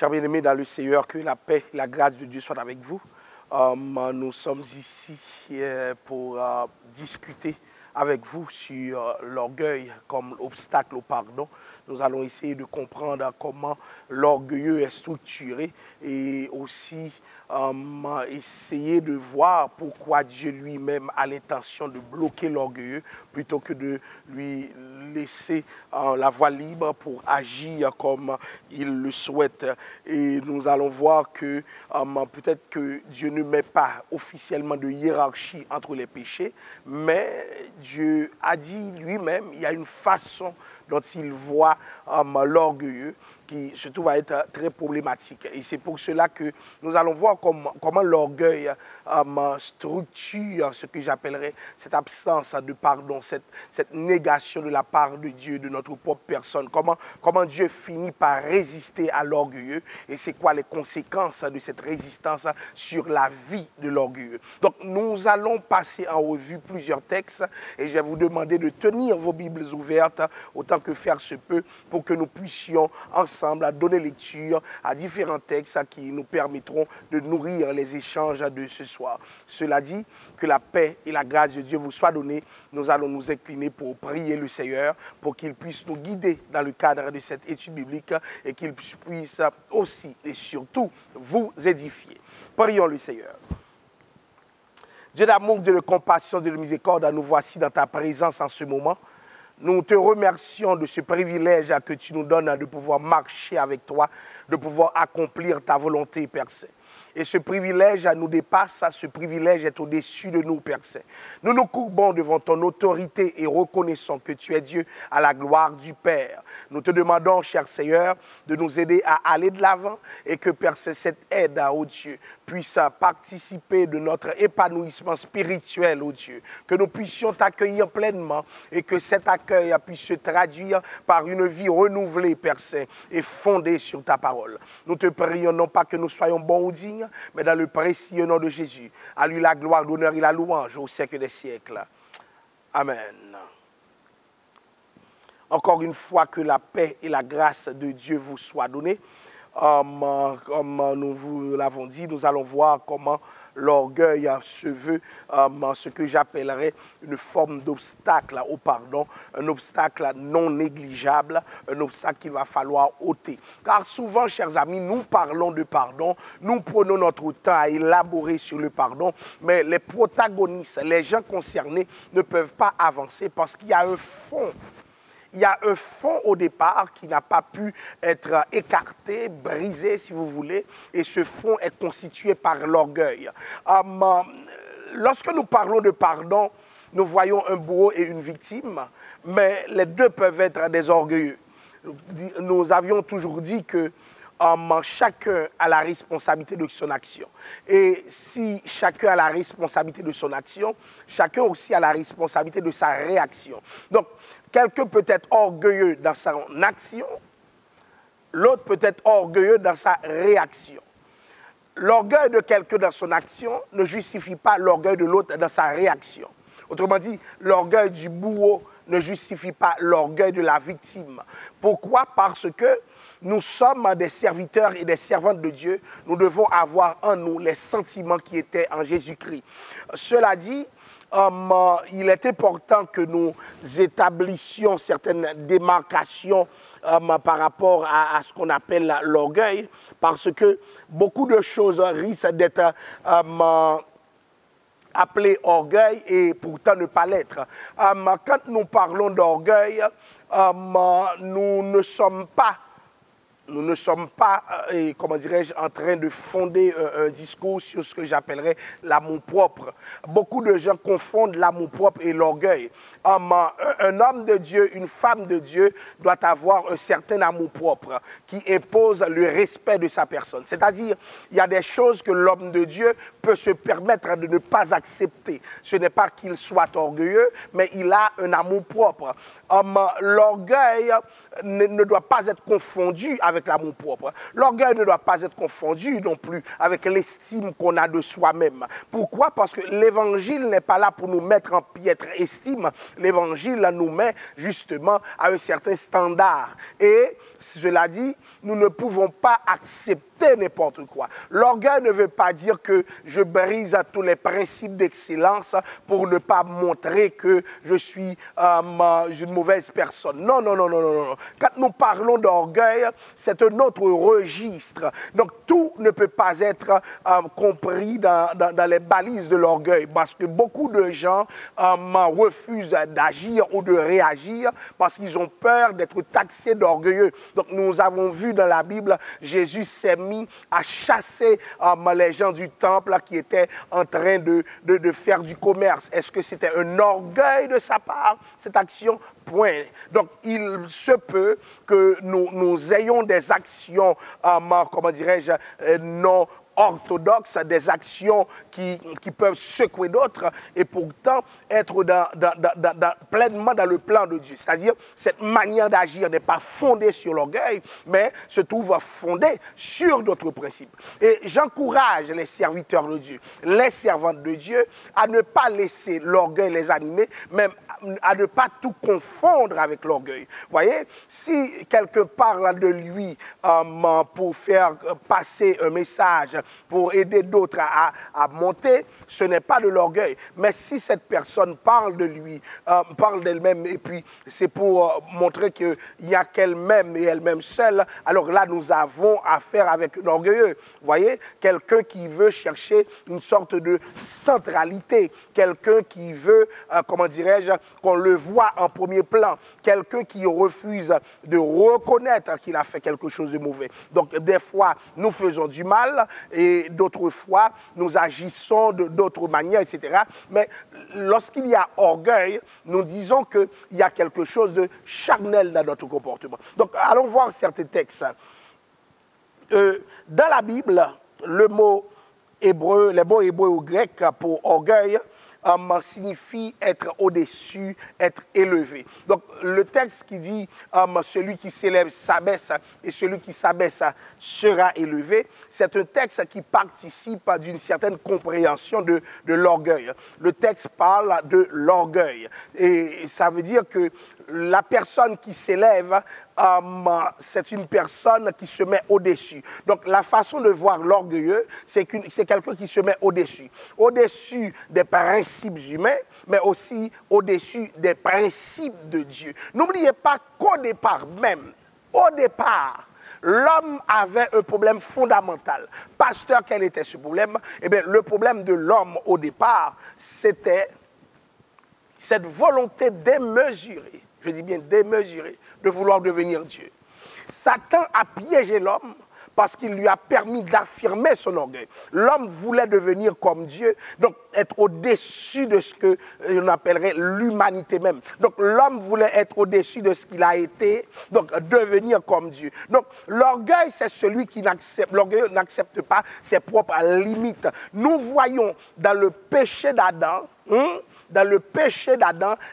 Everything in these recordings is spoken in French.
Chers bien-aimés dans le Seigneur, que la paix et la grâce de Dieu soient avec vous. Nous sommes ici pour discuter avec vous sur l'orgueil comme obstacle au pardon. Nous allons essayer de comprendre comment l'orgueilleux est structuré et aussi essayer de voir pourquoi Dieu lui-même a l'intention de bloquer l'orgueilleux plutôt que de lui laisser la voie libre pour agir comme il le souhaite. Et nous allons voir que peut-être que Dieu ne met pas officiellement de hiérarchie entre les péchés, mais Dieu a dit lui-même, il y a une façon dont il voit l'orgueilleux qui surtout va être très problématique. Et c'est pour cela que nous allons voir comment l'orgueil structure ce que j'appellerais cette absence de pardon, cette négation de la part de Dieu, de notre propre personne. Comment Dieu finit par résister à l'orgueilleux et c'est quoi les conséquences de cette résistance sur la vie de l'orgueilleux. Donc nous allons passer en revue plusieurs textes et je vais vous demander de tenir vos Bibles ouvertes autant que faire se peut pour que nous puissions ensemble à donner lecture à différents textes qui nous permettront de nourrir les échanges de ce soir. Cela dit, que la paix et la grâce de Dieu vous soient données. Nous allons nous incliner pour prier le Seigneur, pour qu'il puisse nous guider dans le cadre de cette étude biblique et qu'il puisse aussi et surtout vous édifier. Prions le Seigneur. Dieu d'amour, Dieu de compassion, Dieu de miséricorde, nous voici dans ta présence en ce moment. Nous te remercions de ce privilège que tu nous donnes de pouvoir marcher avec toi, de pouvoir accomplir ta volonté, Père Saint. Et ce privilège nous dépasse, ce privilège est au-dessus de nous, Père Saint. Nous nous courbons devant ton autorité et reconnaissons que tu es Dieu à la gloire du Père. Nous te demandons, cher Seigneur, de nous aider à aller de l'avant et que, Père Saint, cette aide, ô Dieu, puisse participer de notre épanouissement spirituel, ô Dieu. Que nous puissions t'accueillir pleinement et que cet accueil puisse se traduire par une vie renouvelée, Père Saint, et fondée sur ta parole. Nous te prions non pas que nous soyons bons ou dignes, mais dans le précieux nom de Jésus. À lui la gloire, l'honneur et la louange au siècle des siècles. Amen. Encore une fois, que la paix et la grâce de Dieu vous soient données. Comme nous vous l'avons dit, nous allons voir comment l'orgueil se veut ce que j'appellerais une forme d'obstacle au pardon, un obstacle non négligeable, un obstacle qu'il va falloir ôter. Car souvent, chers amis, nous parlons de pardon, nous prenons notre temps à élaborer sur le pardon, mais les protagonistes, les gens concernés ne peuvent pas avancer parce qu'il y a un fond. Il y a un fond au départ qui n'a pas pu être écarté, brisé si vous voulez, et ce fond est constitué par l'orgueil. Lorsque nous parlons de pardon, nous voyons un bourreau et une victime, mais les deux peuvent être des orgueilleux. Nous avions toujours dit que chacun a la responsabilité de son action. Et si chacun a la responsabilité de son action, chacun aussi a la responsabilité de sa réaction. Donc, quelqu'un peut être orgueilleux dans son action, l'autre peut être orgueilleux dans sa réaction. L'orgueil de quelqu'un dans son action ne justifie pas l'orgueil de l'autre dans sa réaction. Autrement dit, l'orgueil du bourreau ne justifie pas l'orgueil de la victime. Pourquoi? Parce que nous sommes des serviteurs et des servantes de Dieu. Nous devons avoir en nous les sentiments qui étaient en Jésus-Christ. Cela dit, il est important que nous établissions certaines démarcations par rapport à ce qu'on appelle l'orgueil, parce que beaucoup de choses risquent d'être appelées orgueil et pourtant ne pas l'être. Quand nous parlons d'orgueil, nous ne sommes pas, comment dirais-je, en train de fonder un discours sur ce que j'appellerais l'amour-propre. Beaucoup de gens confondent l'amour-propre et l'orgueil. Un homme de Dieu, une femme de Dieu doit avoir un certain amour-propre qui impose le respect de sa personne. C'est-à-dire, il y a des choses que l'homme de Dieu peut se permettre de ne pas accepter. Ce n'est pas qu'il soit orgueilleux, mais il a un amour-propre. L'orgueil ne doit pas être confondu avec l'amour-propre. L'orgueil ne doit pas être confondu non plus avec l'estime qu'on a de soi-même. Pourquoi? Parce que l'évangile n'est pas là pour nous mettre en piètre estime. L'évangile nous met justement à un certain standard. Et cela dit, nous ne pouvons pas accepter n'importe quoi. L'orgueil ne veut pas dire que je brise tous les principes d'excellence pour ne pas montrer que je suis une mauvaise personne. Non, non, non, non, non, non. Quand nous parlons d'orgueil, c'est un autre registre. Donc tout ne peut pas être compris dans les balises de l'orgueil, parce que beaucoup de gens refusent d'agir ou de réagir parce qu'ils ont peur d'être taxés d'orgueilleux. Donc nous avons vu dans la Bible, Jésus s'est mis à chasser les gens du temple qui étaient en train de faire du commerce. Est-ce que c'était un orgueil de sa part, cette action? Point. Donc, il se peut que nous ayons des actions, comment dirais-je, non orthodoxes, des actions qui peuvent secouer d'autres et pourtant être pleinement dans le plan de Dieu. C'est-à-dire, cette manière d'agir n'est pas fondée sur l'orgueil, mais se trouve fondée sur d'autres principes. Et j'encourage les serviteurs de Dieu, les servantes de Dieu, à ne pas laisser l'orgueil les animer, même à ne pas tout confondre avec l'orgueil. Vous voyez, si quelqu'un parle de lui pour faire passer un message, pour aider d'autres à monter, ce n'est pas de l'orgueil. Mais si cette personne parle de lui, parle d'elle-même, et puis c'est pour montrer qu'il n'y a qu'elle-même et elle-même seule, alors là, nous avons affaire avec un orgueilleux. Vous voyez, quelqu'un qui veut chercher une sorte de centralité, quelqu'un qui veut, comment dirais-je, qu'on le voit en premier plan, quelqu'un qui refuse de reconnaître qu'il a fait quelque chose de mauvais. Donc, des fois, nous faisons du mal et d'autres fois, nous agissons d'autres manières, etc. Mais lorsqu'il y a orgueil, nous disons qu'il y a quelque chose de charnel dans notre comportement. Donc, allons voir certains textes. Dans la Bible, le mot hébreu, les mots hébreux ou grecs pour orgueil, signifie être au-dessus, être élevé. Donc, le texte qui dit celui qui s'élève s'abaisse et celui qui s'abaisse sera élevé, c'est un texte qui participe d'une certaine compréhension de l'orgueil. Le texte parle de l'orgueil et ça veut dire que la personne qui s'élève, c'est une personne qui se met au-dessus. Donc, la façon de voir l'orgueilleux, c'est quelqu'un qui se met au-dessus. Au-dessus des principes humains, mais aussi au-dessus des principes de Dieu. N'oubliez pas qu'au départ même, l'homme avait un problème fondamental. Pasteur, quel était ce problème? Eh bien, le problème de l'homme au départ, c'était cette volonté démesurée, je dis bien démesurée, de vouloir devenir Dieu. Satan a piégé l'homme parce qu'il lui a permis d'affirmer son orgueil. L'homme voulait devenir comme Dieu, donc être au-dessus de ce que l'on appellerait l'humanité même. Donc l'homme voulait être au-dessus de ce qu'il a été, donc devenir comme Dieu. Donc l'orgueil, c'est celui qui n'accepte pas ses propres limites. Nous voyons dans le péché d'Adam,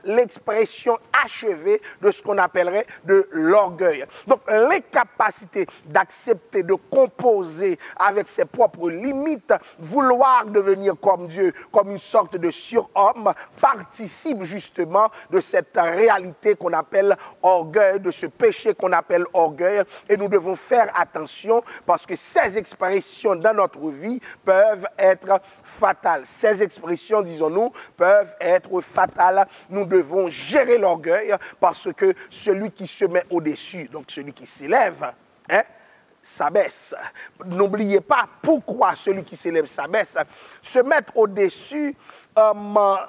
l'expression achevée de ce qu'on appellerait de l'orgueil. Donc, l'incapacité d'accepter, de composer avec ses propres limites, vouloir devenir comme Dieu, comme une sorte de surhomme, participe justement de cette réalité qu'on appelle orgueil, de ce péché qu'on appelle orgueil. Et nous devons faire attention parce que ces expressions dans notre vie peuvent être fatales. Ces expressions, disons-nous, peuvent être fatales. Nous devons gérer l'orgueil parce que celui qui se met au-dessus, donc celui qui s'élève, s'abaisse. N'oubliez pas pourquoi celui qui s'élève s'abaisse. Se mettre au-dessus,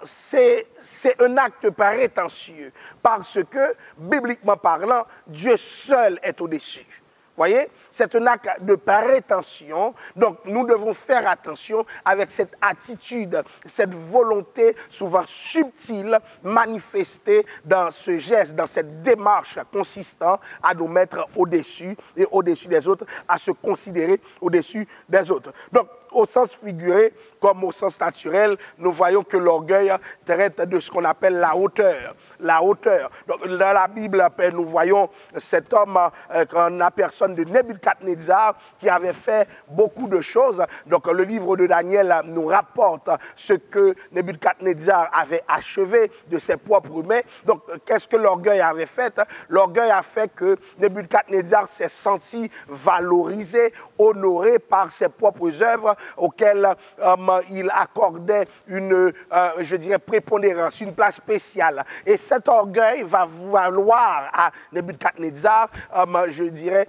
c'est un acte prétentieux parce que, bibliquement parlant, Dieu seul est au-dessus. Voyez, c'est un acte de prétention. Donc, nous devons faire attention avec cette attitude, cette volonté souvent subtile manifestée dans ce geste, dans cette démarche consistant à nous mettre au-dessus et au-dessus des autres, à se considérer au-dessus des autres. Donc, au sens figuré comme au sens naturel, nous voyons que l'orgueil traite de ce qu'on appelle la hauteur. la hauteur. Donc, dans la Bible, nous voyons cet homme, la personne de Nebuchadnezzar, qui avait fait beaucoup de choses. Donc, le livre de Daniel nous rapporte ce que Nebuchadnezzar avait achevé de ses propres mains. Donc, qu'est-ce que l'orgueil avait fait? L'orgueil a fait que Nebuchadnezzar s'est senti valorisé, honoré par ses propres œuvres auxquelles il accordait une, je dirais, prépondérance, une place spéciale. Et cet orgueil va valoir à Nebuchadnezzar, je dirais,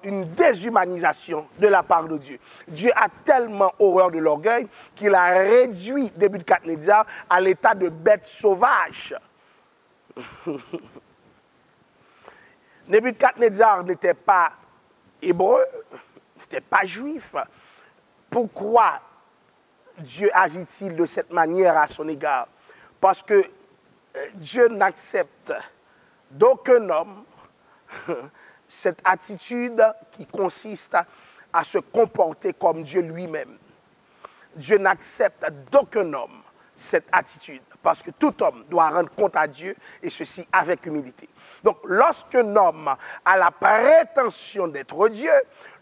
une déshumanisation de la part de Dieu. Dieu a tellement horreur de l'orgueil qu'il a réduit Nebuchadnezzar à l'état de bête sauvage. Nebuchadnezzar n'était pas hébreu, n'était pas juif. Pourquoi Dieu agit-il de cette manière à son égard? Parce que Dieu n'accepte d'aucun homme cette attitude qui consiste à se comporter comme Dieu lui-même. Dieu n'accepte d'aucun homme cette attitude, parce que tout homme doit rendre compte à Dieu, et ceci avec humilité. Donc, lorsqu'un homme a la prétention d'être Dieu,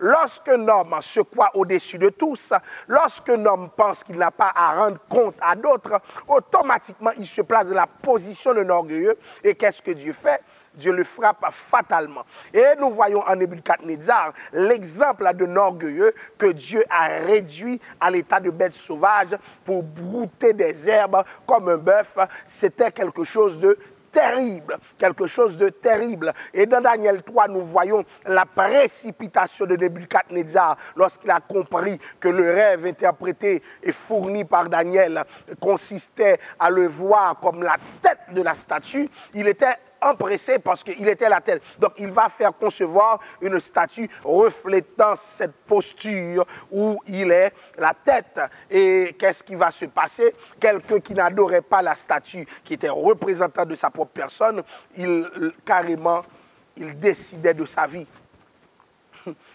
lorsqu'un homme se croit au-dessus de tous, lorsqu'un homme pense qu'il n'a pas à rendre compte à d'autres, automatiquement, il se place dans la position d'un orgueilleux. Et qu'est-ce que Dieu fait? Dieu le frappe fatalement. Et nous voyons en Nebuchadnezzar l'exemple d'un orgueilleux que Dieu a réduit à l'état de bête sauvage pour brouter des herbes comme un bœuf. C'était quelque chose de terrible, quelque chose de terrible. Et dans Daniel 3, nous voyons la précipitation de Nebuchadnezzar lorsqu'il a compris que le rêve interprété et fourni par Daniel consistait à le voir comme la tête de la statue. Il était empressé parce qu'il était la tête. Donc il va faire concevoir une statue reflétant cette posture où il est la tête. Et qu'est-ce qui va se passer? Quelqu'un qui n'adorait pas la statue, qui était représentant de sa propre personne, carrément, il décidait de sa vie.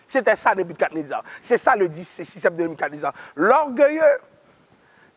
C'était ça Nebuchadnezzar. C'est ça le système de Nebuchadnezzar. L'orgueilleux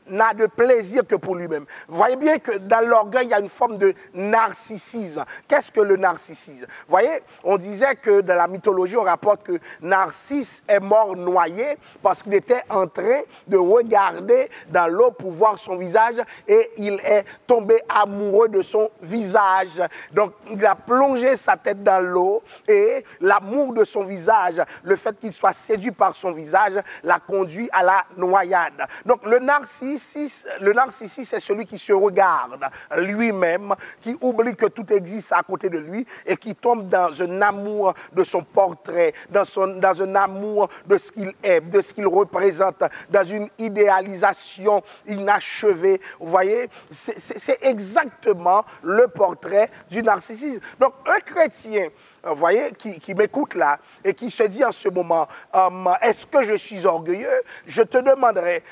n'a de plaisir que pour lui-même. Vous voyez bien que dans l'orgueil, il y a une forme de narcissisme. Qu'est-ce que le narcissisme? Vous voyez, on disait que dans la mythologie, on rapporte que Narcisse est mort noyé parce qu'il était en train de regarder dans l'eau pour voir son visage et il est tombé amoureux de son visage. Donc, il a plongé sa tête dans l'eau et l'amour de son visage, le fait qu'il soit séduit par son visage, l'a conduit à la noyade. Donc, le narcissisme, c'est celui qui se regarde lui-même, qui oublie que tout existe à côté de lui et qui tombe dans un amour de son portrait, dans un amour de ce qu'il est, de ce qu'il représente, dans une idéalisation inachevée. Vous voyez, c'est exactement le portrait du narcissisme. Donc, un chrétien, vous voyez, qui m'écoute là et qui se dit en ce moment, est-ce que je suis orgueilleux? Je te demanderai,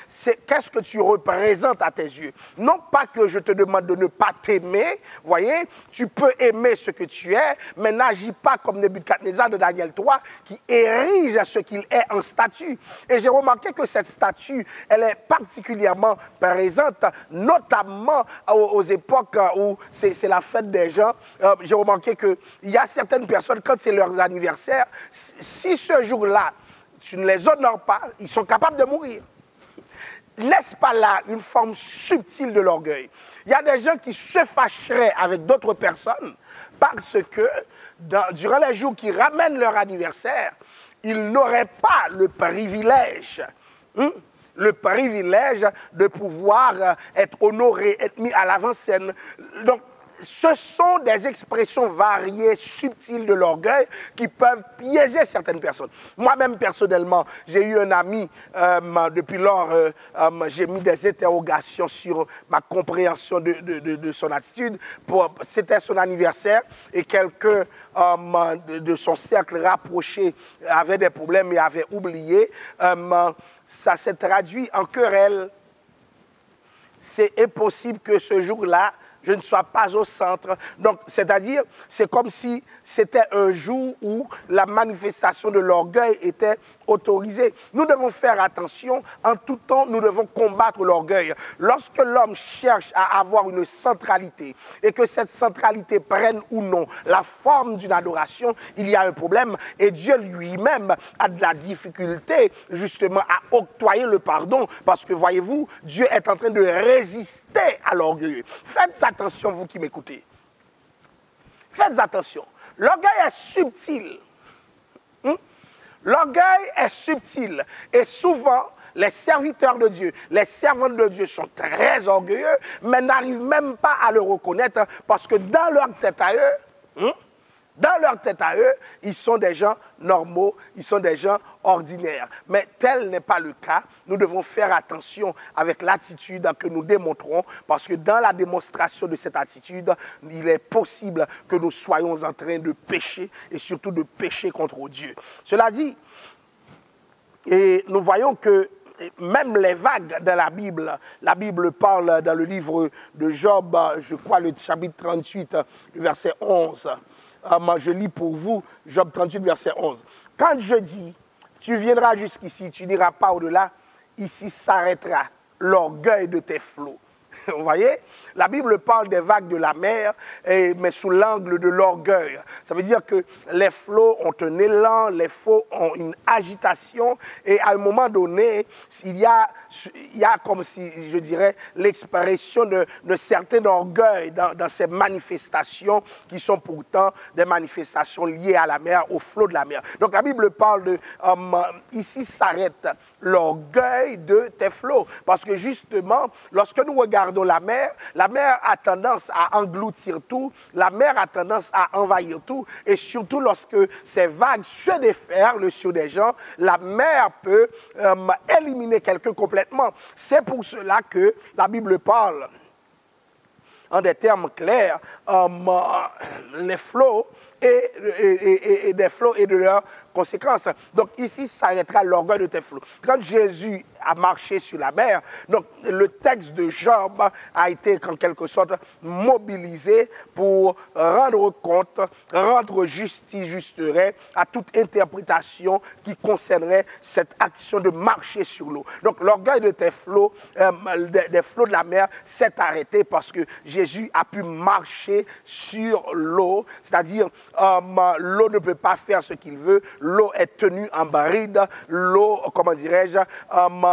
qu'est-ce que tu représentes à tes yeux? Non pas que je te demande de ne pas t'aimer, vous voyez, tu peux aimer ce que tu es, mais n'agis pas comme Nebuchadnezzar de Daniel 3 qui érige ce qu'il est en statue. Et j'ai remarqué que cette statue, elle est particulièrement présente, notamment aux époques où c'est la fête des gens. J'ai remarqué qu'il y a certaines personnes, quand c'est leur anniversaire, si ce jour-là, tu ne les honores pas, ils sont capables de mourir. N'est-ce pas là une forme subtile de l'orgueil? Il y a des gens qui se fâcheraient avec d'autres personnes parce que durant les jours qui ramènent leur anniversaire, ils n'auraient pas le privilège de pouvoir être honorés, être mis à l'avant-scène. Donc, ce sont des expressions variées, subtiles de l'orgueil qui peuvent piéger certaines personnes. Moi-même, personnellement, j'ai eu un ami, depuis lors, j'ai mis des interrogations sur ma compréhension de son attitude. C'était son anniversaire et quelqu'un de son cercle rapproché avait des problèmes et avait oublié. Ça s'est traduit en querelle. C'est impossible que ce jour-là, je ne sois pas au centre. Donc, c'est-à-dire, c'est comme si c'était un jour où la manifestation de l'orgueil était autorisé. Nous devons faire attention. En tout temps, nous devons combattre l'orgueil. Lorsque l'homme cherche à avoir une centralité et que cette centralité prenne ou non la forme d'une adoration, il y a un problème. Et Dieu lui-même a de la difficulté justement à octroyer le pardon parce que, voyez-vous, Dieu est en train de résister à l'orgueil. Faites attention, vous qui m'écoutez. Faites attention. L'orgueil est subtil. L'orgueil est subtil. Et souvent, les serviteurs de Dieu, les servantes de Dieu sont très orgueilleux, mais n'arrivent même pas à le reconnaître parce que dans leur tête à eux, ils sont des gens normaux, ils sont des gens ordinaires. Mais tel n'est pas le cas. Nous devons faire attention avec l'attitude que nous démontrons, parce que dans la démonstration de cette attitude, il est possible que nous soyons en train de pécher, et surtout de pécher contre Dieu. Cela dit, et nous voyons que même les vagues dans la Bible parle dans le livre de Job, je crois le chapitre 38, le verset 11. Je lis pour vous, Job 38, verset 11. Quand je dis, tu viendras jusqu'ici, tu n'iras pas au-delà, ici s'arrêtera l'orgueil de tes flots. Vous voyez, la Bible parle des vagues de la mer, mais sous l'angle de l'orgueil. Ça veut dire que les flots ont un élan, les flots ont une agitation, et à un moment donné, il y a comme si, je dirais, l'expression de certain orgueil dans ces manifestations qui sont pourtant des manifestations liées à la mer, au flot de la mer. Donc la Bible parle de, ici s'arrête l'orgueil de tes flots. Parce que justement, lorsque nous regardons la mer a tendance à engloutir tout, la mer a tendance à envahir tout, et surtout lorsque ces vagues se déferlent sur des gens, la mer peut éliminer quelqu'un complètement. C'est pour cela que la Bible parle, en des termes clairs, les flots et des flots et de leurs conséquences. Donc ici s'arrêtera l'orgueil de tes flots. Quand Jésus a marché sur la mer, donc le texte de Job a été en quelque sorte mobilisé pour rendre compte, rendre justice à toute interprétation qui concernerait cette action de marcher sur l'eau. Donc l'orgueil de tes flots, des flots de la mer s'est arrêté parce que Jésus a pu marcher sur l'eau, c'est-à-dire l'eau ne peut pas faire ce qu'il veut, l'eau est tenue en bride, l'eau, comment dirais-je,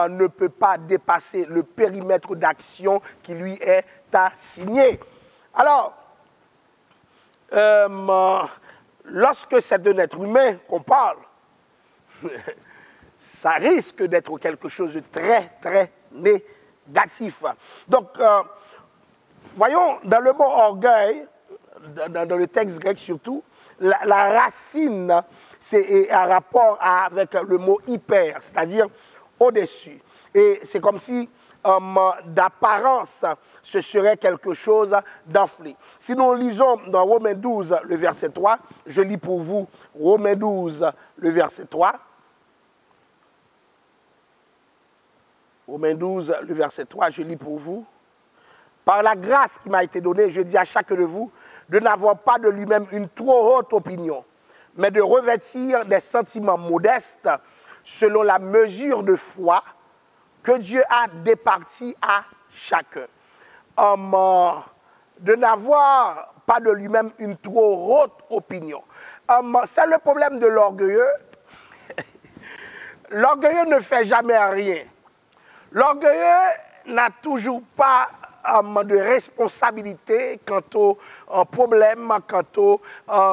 ne peut pas dépasser le périmètre d'action qui lui est assigné. Alors, lorsque c'est d'un être humain qu'on parle, ça risque d'être quelque chose de très, très négatif. Donc, voyons, dans le mot orgueil, dans le texte grec surtout, la racine, c'est un rapport avec le mot hyper, c'est-à-dire au-dessus. Et c'est comme si, d'apparence, ce serait quelque chose d'enflé. Si nous lisons dans Romains 12, le verset 3, je lis pour vous Romains 12, le verset 3. Romains 12, le verset 3, je lis pour vous. Par la grâce qui m'a été donnée, je dis à chacun de vous de n'avoir pas de lui-même une trop haute opinion, mais de revêtir des sentiments modestes selon la mesure de foi que Dieu a départie à chacun. De n'avoir pas de lui-même une trop haute opinion. C'est le problème de l'orgueilleux. L'orgueilleux ne fait jamais rien. L'orgueilleux n'a toujours pas de responsabilité quant au problème, quant au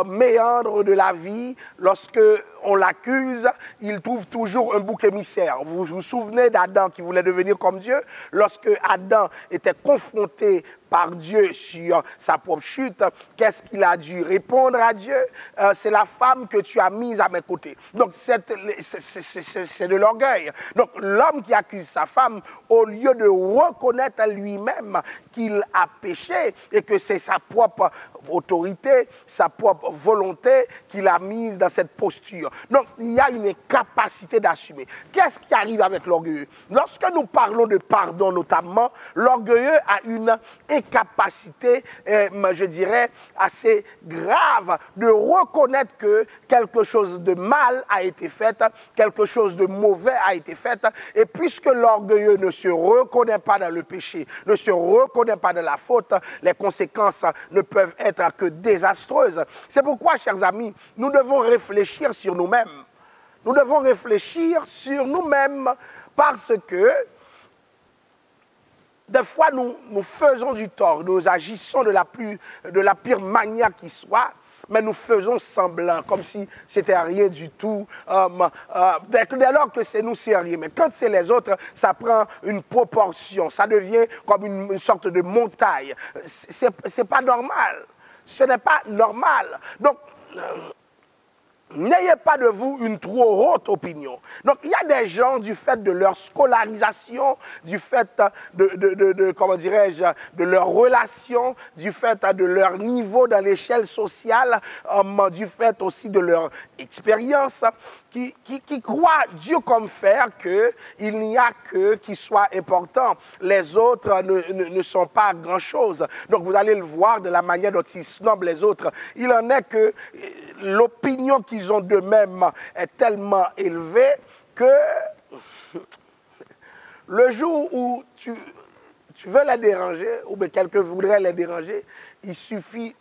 méandre de la vie. Lorsque on l'accuse, il trouve toujours un bouc émissaire. Vous vous souvenez d'Adam qui voulait devenir comme Dieu? Lorsque Adam était confronté par Dieu sur sa propre chute, qu'est-ce qu'il a dû répondre à Dieu? C'est la femme que tu as mise à mes côtés. Donc c'est de l'orgueil. Donc l'homme qui accuse sa femme, au lieu de reconnaître à lui-même qu'il a péché et que c'est sa propre autorité, sa propre volonté qu'il a mise dans cette posture. Donc, il y a une incapacité d'assumer. Qu'est-ce qui arrive avec l'orgueilleux? Lorsque nous parlons de pardon notamment, l'orgueilleux a une incapacité, je dirais, assez grave de reconnaître que quelque chose de mal a été fait, quelque chose de mauvais a été fait, et puisque l'orgueilleux ne se reconnaît pas dans le péché, ne se reconnaît pas dans la faute, les conséquences ne peuvent être que désastreuses. C'est pourquoi, chers amis, nous devons réfléchir sur nous-mêmes. Nous devons réfléchir sur nous-mêmes parce que des fois, nous faisons du tort, nous agissons de la pire manière qui soit, mais nous faisons semblant, comme si c'était rien du tout. Dès lors que c'est nous, c'est rien. Mais quand c'est les autres, ça prend une proportion, ça devient comme une sorte de montagne. C'est pas normal. Ce n'est pas normal. Donc, n'ayez pas de vous une trop haute opinion. Donc, il y a des gens, du fait de leur scolarisation, du fait comment dirais-je, de leur relation, du fait de leur niveau dans l'échelle sociale, du fait aussi de leur expérience, qui croient Dieu comme fer qu'il n'y a que qui soit important. Les autres ne sont pas grand-chose. Donc, vous allez le voir de la manière dont ils snobent les autres. Il en est que l'opinion qu'ils ont d'eux-mêmes est tellement élevée que le jour où tu veux les déranger, ou bien quelqu'un voudrait les déranger, il suffit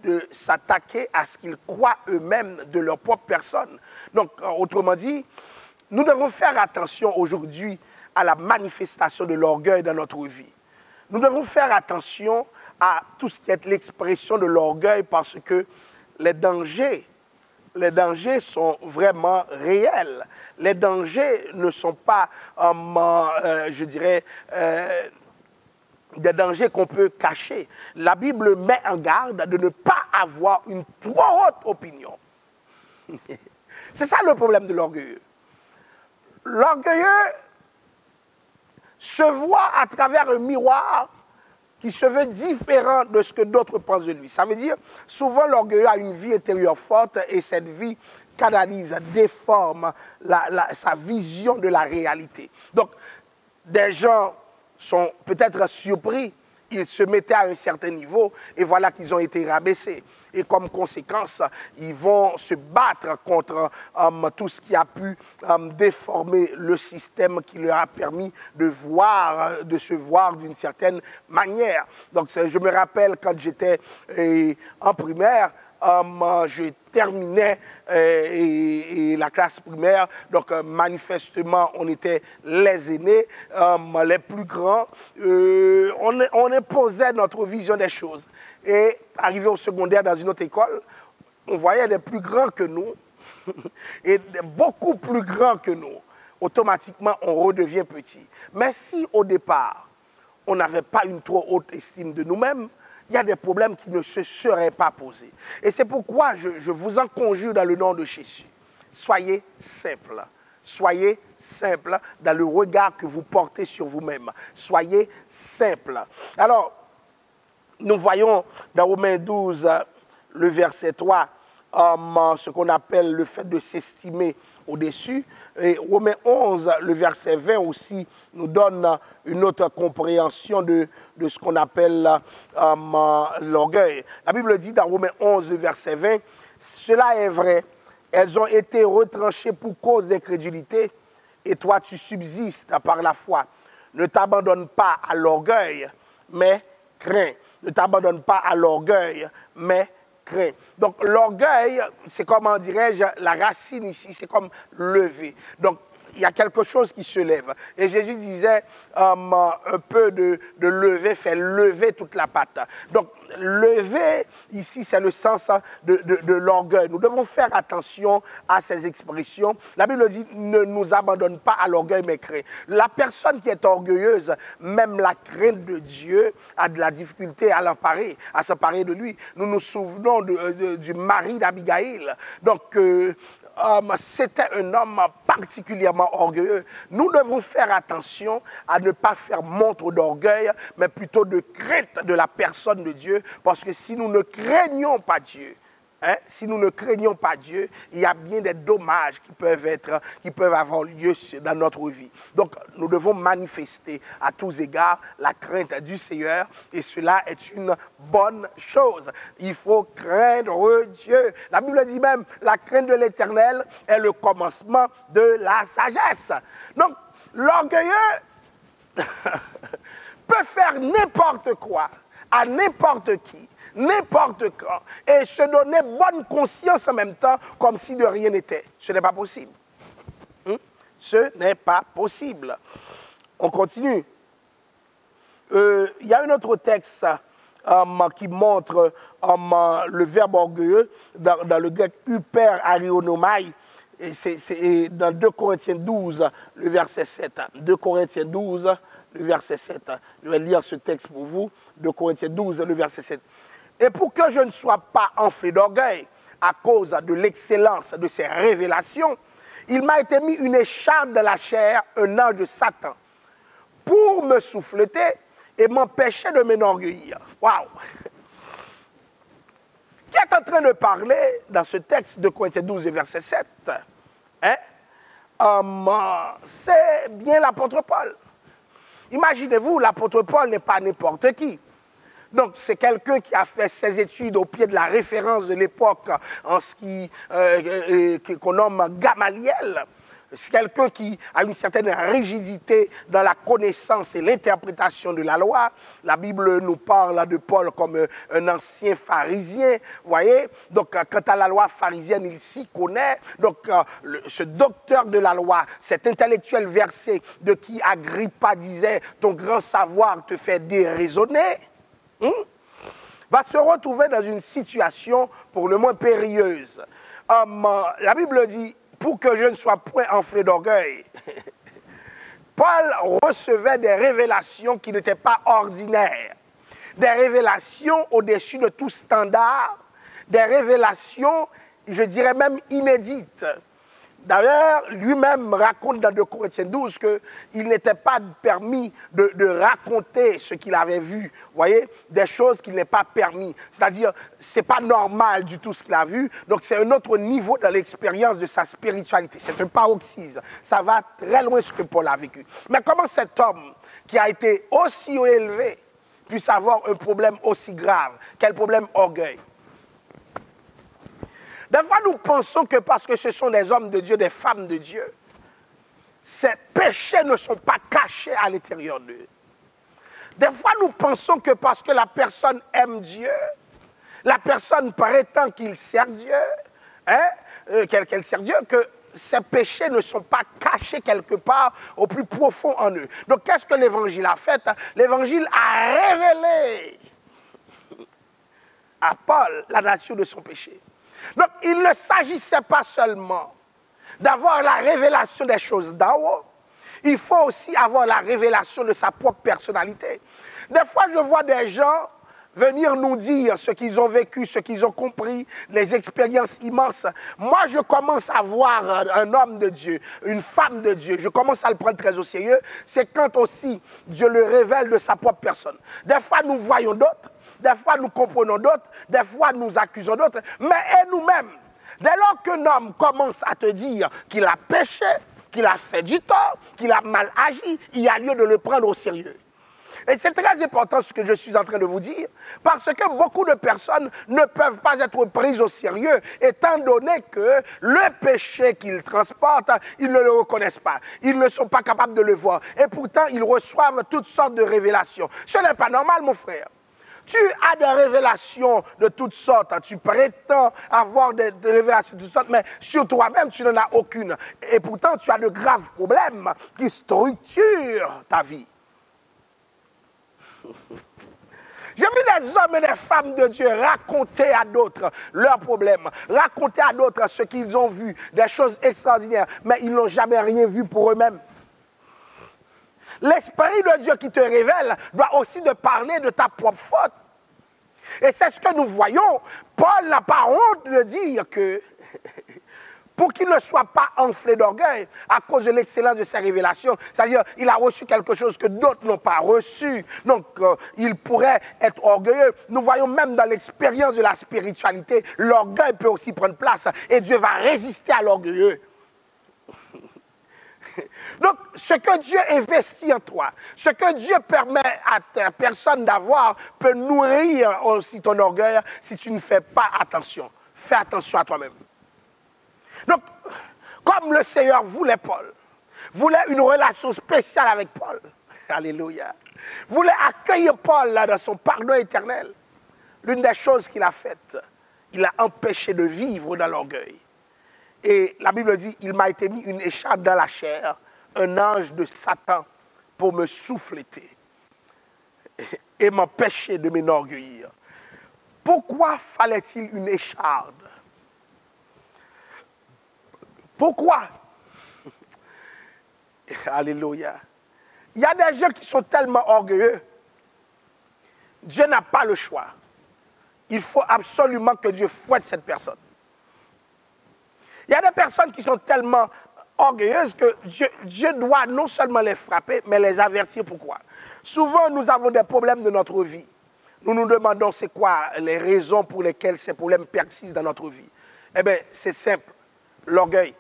de s'attaquer à ce qu'ils croient eux-mêmes de leur propre personne. Donc, autrement dit, nous devons faire attention aujourd'hui à la manifestation de l'orgueil dans notre vie. Nous devons faire attention à tout ce qui est l'expression de l'orgueil parce que les dangers sont vraiment réels. Les dangers ne sont pas, je dirais, des dangers qu'on peut cacher. La Bible met en garde de ne pas avoir une trop haute opinion. C'est ça le problème de l'orgueilleux. L'orgueilleux se voit à travers un miroir qui se veut différent de ce que d'autres pensent de lui. Ça veut dire, souvent l'orgueilleux a une vie intérieure forte et cette vie canalise, déforme sa vision de la réalité. Donc, des gens sont peut-être surpris, ils se mettaient à un certain niveau et voilà qu'ils ont été rabaissés. Et comme conséquence, ils vont se battre contre tout ce qui a pu déformer le système qui leur a permis de se voir d'une certaine manière. Donc je me rappelle quand j'étais en primaire, je terminais la classe primaire, donc manifestement on était les aînés, les plus grands, on imposait notre vision des choses. Et arrivé au secondaire dans une autre école, on voyait des plus grands que nous, et beaucoup plus grands que nous. Automatiquement, on redevient petit. Mais si au départ, on n'avait pas une trop haute estime de nous-mêmes, il y a des problèmes qui ne se seraient pas posés. Et c'est pourquoi je vous en conjure dans le nom de Jésus. Soyez simples. Soyez simples dans le regard que vous portez sur vous-même. Soyez simples. Alors, nous voyons dans Romains 12, le verset 3, ce qu'on appelle le fait de s'estimer au-dessus. Et Romains 11, le verset 20 aussi, nous donne une autre compréhension de ce qu'on appelle l'orgueil. La Bible dit dans Romains 11, le verset 20, « Cela est vrai, elles ont été retranchées pour cause d'incrédulité, et toi tu subsistes par la foi. Ne t'abandonne pas à l'orgueil, mais crains. » Ne t'abandonne pas à l'orgueil, mais crains. Donc l'orgueil, c'est comment dirais-je, la racine ici, c'est comme lever. Donc il y a quelque chose qui se lève. Et Jésus disait, un peu de lever fait lever toute la pâte. Donc lever, ici, c'est le sens de l'orgueil. Nous devons faire attention à ces expressions. La Bible dit, ne nous abandonne pas à l'orgueil, mais crains. La personne qui est orgueilleuse, même la crainte de Dieu, a de la difficulté à s'emparer de lui. Nous nous souvenons du mari d'Abigaïl. Donc, c'était un homme particulièrement orgueilleux. Nous devons faire attention à ne pas faire montre d'orgueil, mais plutôt de crainte de la personne de Dieu, parce que si nous ne craignons pas Dieu, si nous ne craignons pas Dieu, il y a bien des dommages qui peuvent avoir lieu dans notre vie. Donc, nous devons manifester à tous égards la crainte du Seigneur, et cela est une bonne chose. Il faut craindre Dieu. La Bible dit même, la crainte de l'Éternel est le commencement de la sagesse. Donc, l'orgueilleux peut faire n'importe quoi à n'importe qui, n'importe quand, et se donner bonne conscience en même temps, comme si de rien n'était. Ce n'est pas possible. Ce n'est pas possible. On continue. Il y a un autre texte qui montre le verbe orgueilleux dans le grec hyper arionomai, et c'est dans 2 Corinthiens 12, le verset 7. 2 Corinthiens 12, le verset 7. Je vais lire ce texte pour vous. 2 Corinthiens 12, le verset 7. Et pour que je ne sois pas enflé d'orgueil à cause de l'excellence de ces révélations, il m'a été mis une écharpe de la chair, un ange de Satan, pour me souffleter et m'empêcher de m'enorgueillir. Waouh! Qui est en train de parler dans ce texte de Corinthiens 12, verset 7? C'est bien l'apôtre Paul. Imaginez-vous, l'apôtre Paul n'est pas n'importe qui. Donc, c'est quelqu'un qui a fait ses études au pied de la référence de l'époque, en qu'on nomme Gamaliel. C'est quelqu'un qui a une certaine rigidité dans la connaissance et l'interprétation de la loi. La Bible nous parle de Paul comme un ancien pharisien, voyez. Donc, quant à la loi pharisienne, il s'y connaît. Donc, ce docteur de la loi, cet intellectuel versé de qui Agrippa disait « ton grand savoir te fait déraisonner », va se retrouver dans une situation pour le moins périlleuse. La Bible dit, pour que je ne sois point enflé d'orgueil, Paul recevait des révélations qui n'étaient pas ordinaires, des révélations au-dessus de tout standard, des révélations, je dirais même inédites. D'ailleurs, lui-même raconte dans 2 Corinthiens 12 qu'il n'était pas permis de raconter ce qu'il avait vu. Vous voyez, des choses qu'il n'est pas permis. C'est-à-dire, ce n'est pas normal du tout ce qu'il a vu. Donc, c'est un autre niveau dans l'expérience de sa spiritualité. C'est un paroxysme. Ça va très loin ce que Paul a vécu. Mais comment cet homme qui a été aussi élevé puisse avoir un problème aussi grave? Quel problème? Orgueil. Des fois, nous pensons que parce que ce sont des hommes de Dieu, des femmes de Dieu, ces péchés ne sont pas cachés à l'intérieur d'eux. Des fois, nous pensons que parce que la personne aime Dieu, la personne prétend qu'il sert Dieu, qu'elle sert Dieu, que ces péchés ne sont pas cachés quelque part au plus profond en eux. Donc, qu'est-ce que l'Évangile a fait? L'Évangile a révélé à Paul la nature de son péché. Donc, il ne s'agissait pas seulement d'avoir la révélation des choses d'en haut, il faut aussi avoir la révélation de sa propre personnalité. Des fois, je vois des gens venir nous dire ce qu'ils ont vécu, ce qu'ils ont compris, les expériences immenses. Moi, je commence à voir un homme de Dieu, une femme de Dieu, je commence à le prendre très au sérieux, c'est quand aussi Dieu le révèle de sa propre personne. Des fois, nous voyons d'autres. Des fois, nous comprenons d'autres, des fois, nous accusons d'autres, mais et nous-mêmes, dès lors qu'un homme commence à te dire qu'il a péché, qu'il a fait du tort, qu'il a mal agi, il y a lieu de le prendre au sérieux. Et c'est très important ce que je suis en train de vous dire, parce que beaucoup de personnes ne peuvent pas être prises au sérieux, étant donné que le péché qu'ils transportent, ils ne le reconnaissent pas. Ils ne sont pas capables de le voir. Et pourtant, ils reçoivent toutes sortes de révélations. Ce n'est pas normal, mon frère. Tu as des révélations de toutes sortes, tu prétends avoir des révélations de toutes sortes, mais sur toi-même, tu n'en as aucune. Et pourtant, tu as de graves problèmes qui structurent ta vie. J'ai vu des hommes et des femmes de Dieu raconter à d'autres leurs problèmes, raconter à d'autres ce qu'ils ont vu, des choses extraordinaires, mais ils n'ont jamais rien vu pour eux-mêmes. L'Esprit de Dieu qui te révèle doit aussi te parler de ta propre faute. Et c'est ce que nous voyons. Paul n'a pas honte de dire que pour qu'il ne soit pas enflé d'orgueil à cause de l'excellence de ses révélations. C'est-à-dire, il a reçu quelque chose que d'autres n'ont pas reçu. Donc, il pourrait être orgueilleux. Nous voyons même dans l'expérience de la spiritualité, l'orgueil peut aussi prendre place. Et Dieu va résister à l'orgueilleux. Donc, ce que Dieu investit en toi, ce que Dieu permet à ta personne d'avoir, peut nourrir aussi ton orgueil si tu ne fais pas attention. Fais attention à toi-même. Donc, comme le Seigneur voulait Paul, voulait une relation spéciale avec Paul, alléluia, voulait accueillir Paul là, dans son pardon éternel, l'une des choses qu'il a faites, il l'a empêché de vivre dans l'orgueil. Et la Bible dit, il m'a été mis une écharpe dans la chair, un ange de Satan pour me souffleter et m'empêcher de m'enorgueillir. Pourquoi fallait-il une écharpe? Pourquoi? Alléluia. Il y a des gens qui sont tellement orgueilleux. Dieu n'a pas le choix. Il faut absolument que Dieu fouette cette personne. Il y a des personnes qui sont tellement orgueilleuses que Dieu doit non seulement les frapper, mais les avertir. Pourquoi? Souvent, nous avons des problèmes de notre vie. Nous nous demandons c'est quoi les raisons pour lesquelles ces problèmes persistent dans notre vie. Eh bien, c'est simple. L'orgueil.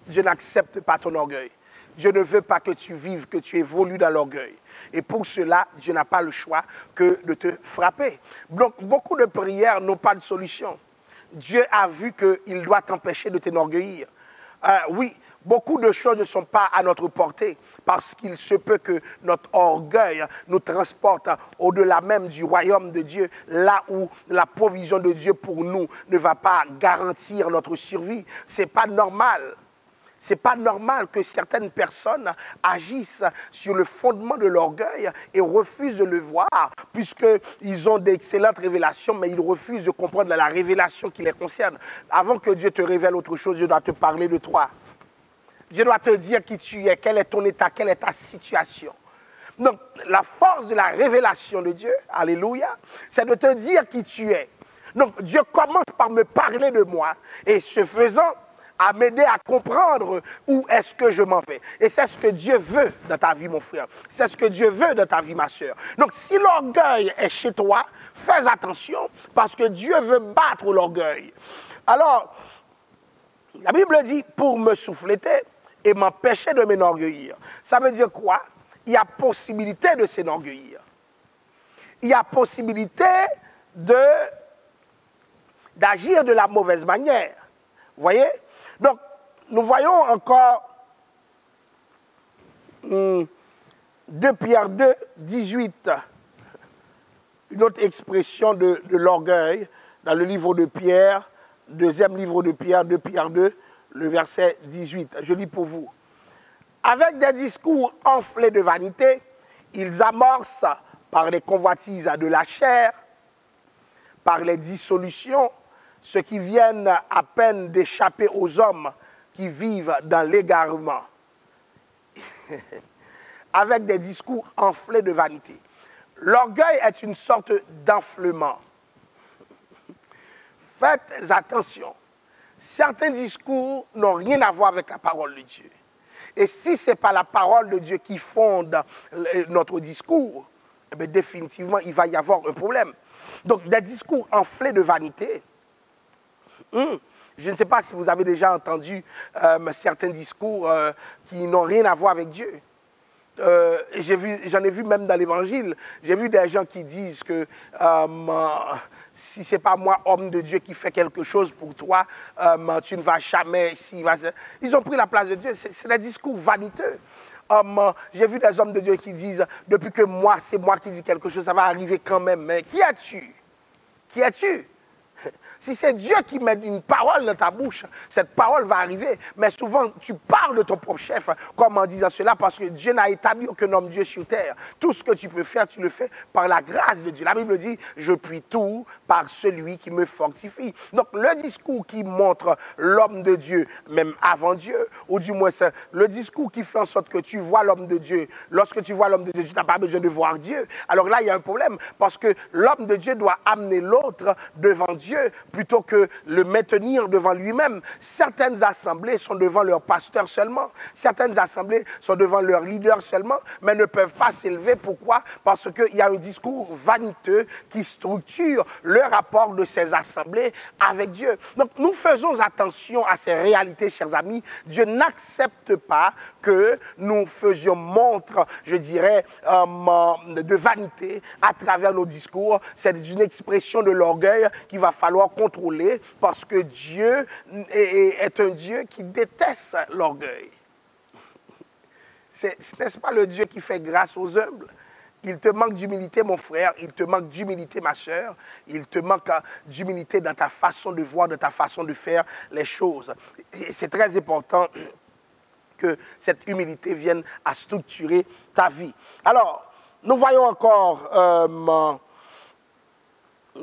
Dieu n'accepte pas ton orgueil. Dieu ne veut pas que tu vives, que tu évolues dans l'orgueil. Et pour cela, Dieu n'a pas le choix que de te frapper. Donc, beaucoup de prières n'ont pas de solution. Dieu a vu qu'il doit t'empêcher de t'enorgueillir. Oui, beaucoup de choses ne sont pas à notre portée parce qu'il se peut que notre orgueil nous transporte au-delà même du royaume de Dieu, là où la provision de Dieu pour nous ne va pas garantir notre survie. Ce n'est pas normal. Ce n'est pas normal que certaines personnes agissent sur le fondement de l'orgueil et refusent de le voir, puisqu'ils ont d'excellentes révélations, mais ils refusent de comprendre la révélation qui les concerne. Avant que Dieu te révèle autre chose, Dieu doit te parler de toi. Dieu doit te dire qui tu es, quel est ton état, quelle est ta situation. Donc, la force de la révélation de Dieu, alléluia, c'est de te dire qui tu es. Donc, Dieu commence par me parler de moi, et ce faisant, à m'aider à comprendre où est-ce que je m'en vais. Et c'est ce que Dieu veut dans ta vie, mon frère. C'est ce que Dieu veut dans ta vie, ma soeur. Donc, si l'orgueil est chez toi, fais attention, parce que Dieu veut battre l'orgueil. Alors, la Bible dit, pour me souffleter et m'empêcher de m'enorgueillir. Ça veut dire quoi? Il y a possibilité de s'enorgueillir. Il y a possibilité d'agir de la mauvaise manière. Vous voyez? Donc, nous voyons encore 2 Pierre 2, 18, une autre expression de l'orgueil dans le livre de Pierre, deuxième livre de Pierre, 2 Pierre 2, le verset 18. Je lis pour vous. Avec des discours enflés de vanité, ils amorcent par les convoitises de la chair, par les dissolutions, ceux qui viennent à peine d'échapper aux hommes qui vivent dans l'égarement, avec des discours enflés de vanité. L'orgueil est une sorte d'enflement. Faites attention. Certains discours n'ont rien à voir avec la parole de Dieu. Et si ce n'est pas la parole de Dieu qui fonde notre discours, eh bien définitivement, il va y avoir un problème. Donc, des discours enflés de vanité. Je ne sais pas si vous avez déjà entendu certains discours qui n'ont rien à voir avec Dieu. J'en ai vu même dans l'Évangile, j'ai vu des gens qui disent que si ce n'est pas moi, homme de Dieu, qui fait quelque chose pour toi, tu ne vas jamais... Ils ont pris la place de Dieu, c'est des discours vaniteux. J'ai vu des hommes de Dieu qui disent, depuis que moi, c'est moi qui dis quelque chose, ça va arriver quand même. Mais qui es-tu? Qui es-tu? Si c'est Dieu qui met une parole dans ta bouche, cette parole va arriver. Mais souvent, tu parles de ton propre chef, comme en disant cela, parce que Dieu n'a établi aucun homme Dieu sur terre. Tout ce que tu peux faire, tu le fais par la grâce de Dieu. La Bible dit, je puis tout par celui qui me fortifie. Donc, le discours qui montre l'homme de Dieu, même avant Dieu, ou du moins, c'est le discours qui fait en sorte que tu vois l'homme de Dieu. Lorsque tu vois l'homme de Dieu, tu n'as pas besoin de voir Dieu. Alors là, il y a un problème, parce que l'homme de Dieu doit amener l'autre devant Dieu plutôt que le maintenir devant lui-même. Certaines assemblées sont devant leur pasteur seulement. Certaines assemblées sont devant leur leader seulement, mais ne peuvent pas s'élever. Pourquoi? Parce qu'il y a un discours vaniteux qui structure le rapport de ces assemblées avec Dieu. Donc nous faisons attention à ces réalités, chers amis. Dieu n'accepte pas que nous faisions montre, je dirais, de vanité à travers nos discours. C'est une expression de l'orgueil qu'il va falloir contrôler parce que Dieu est un Dieu qui déteste l'orgueil. N'est-ce pas le Dieu qui fait grâce aux humbles? Il te manque d'humilité, mon frère. Il te manque d'humilité, ma soeur. Il te manque d'humilité dans ta façon de voir, dans ta façon de faire les choses. C'est très important que cette humilité vienne à structurer ta vie. Alors, nous voyons encore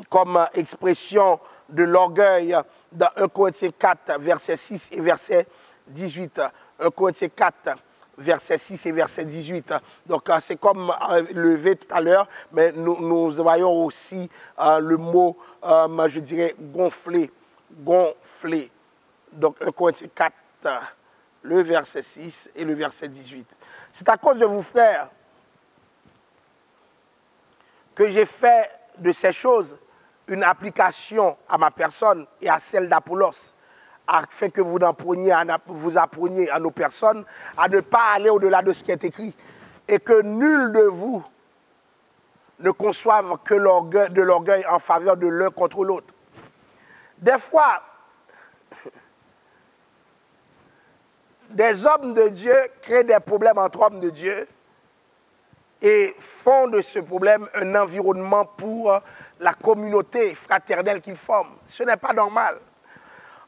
comme expression de l'orgueil dans 1 Corinthiens 4, verset 6 et verset 18. 1 Corinthiens 4, verset 6 et verset 18. Donc, c'est comme levé tout à l'heure, mais nous voyons aussi le mot, je dirais, gonfler. Gonfler. Donc, 1 Corinthiens 4, le verset 6 et le verset 18. C'est à cause de vous, frères, que j'ai fait de ces choses une application à ma personne et à celle d'Apollos, afin que vous appreniez à nos personnes à ne pas aller au-delà de ce qui est écrit, et que nul de vous ne conçoive que de l'orgueil en faveur de l'un contre l'autre. Des fois, des hommes de Dieu créent des problèmes entre hommes de Dieu et font de ce problème un environnement pour la communauté fraternelle qu'ils forment. Ce n'est pas normal.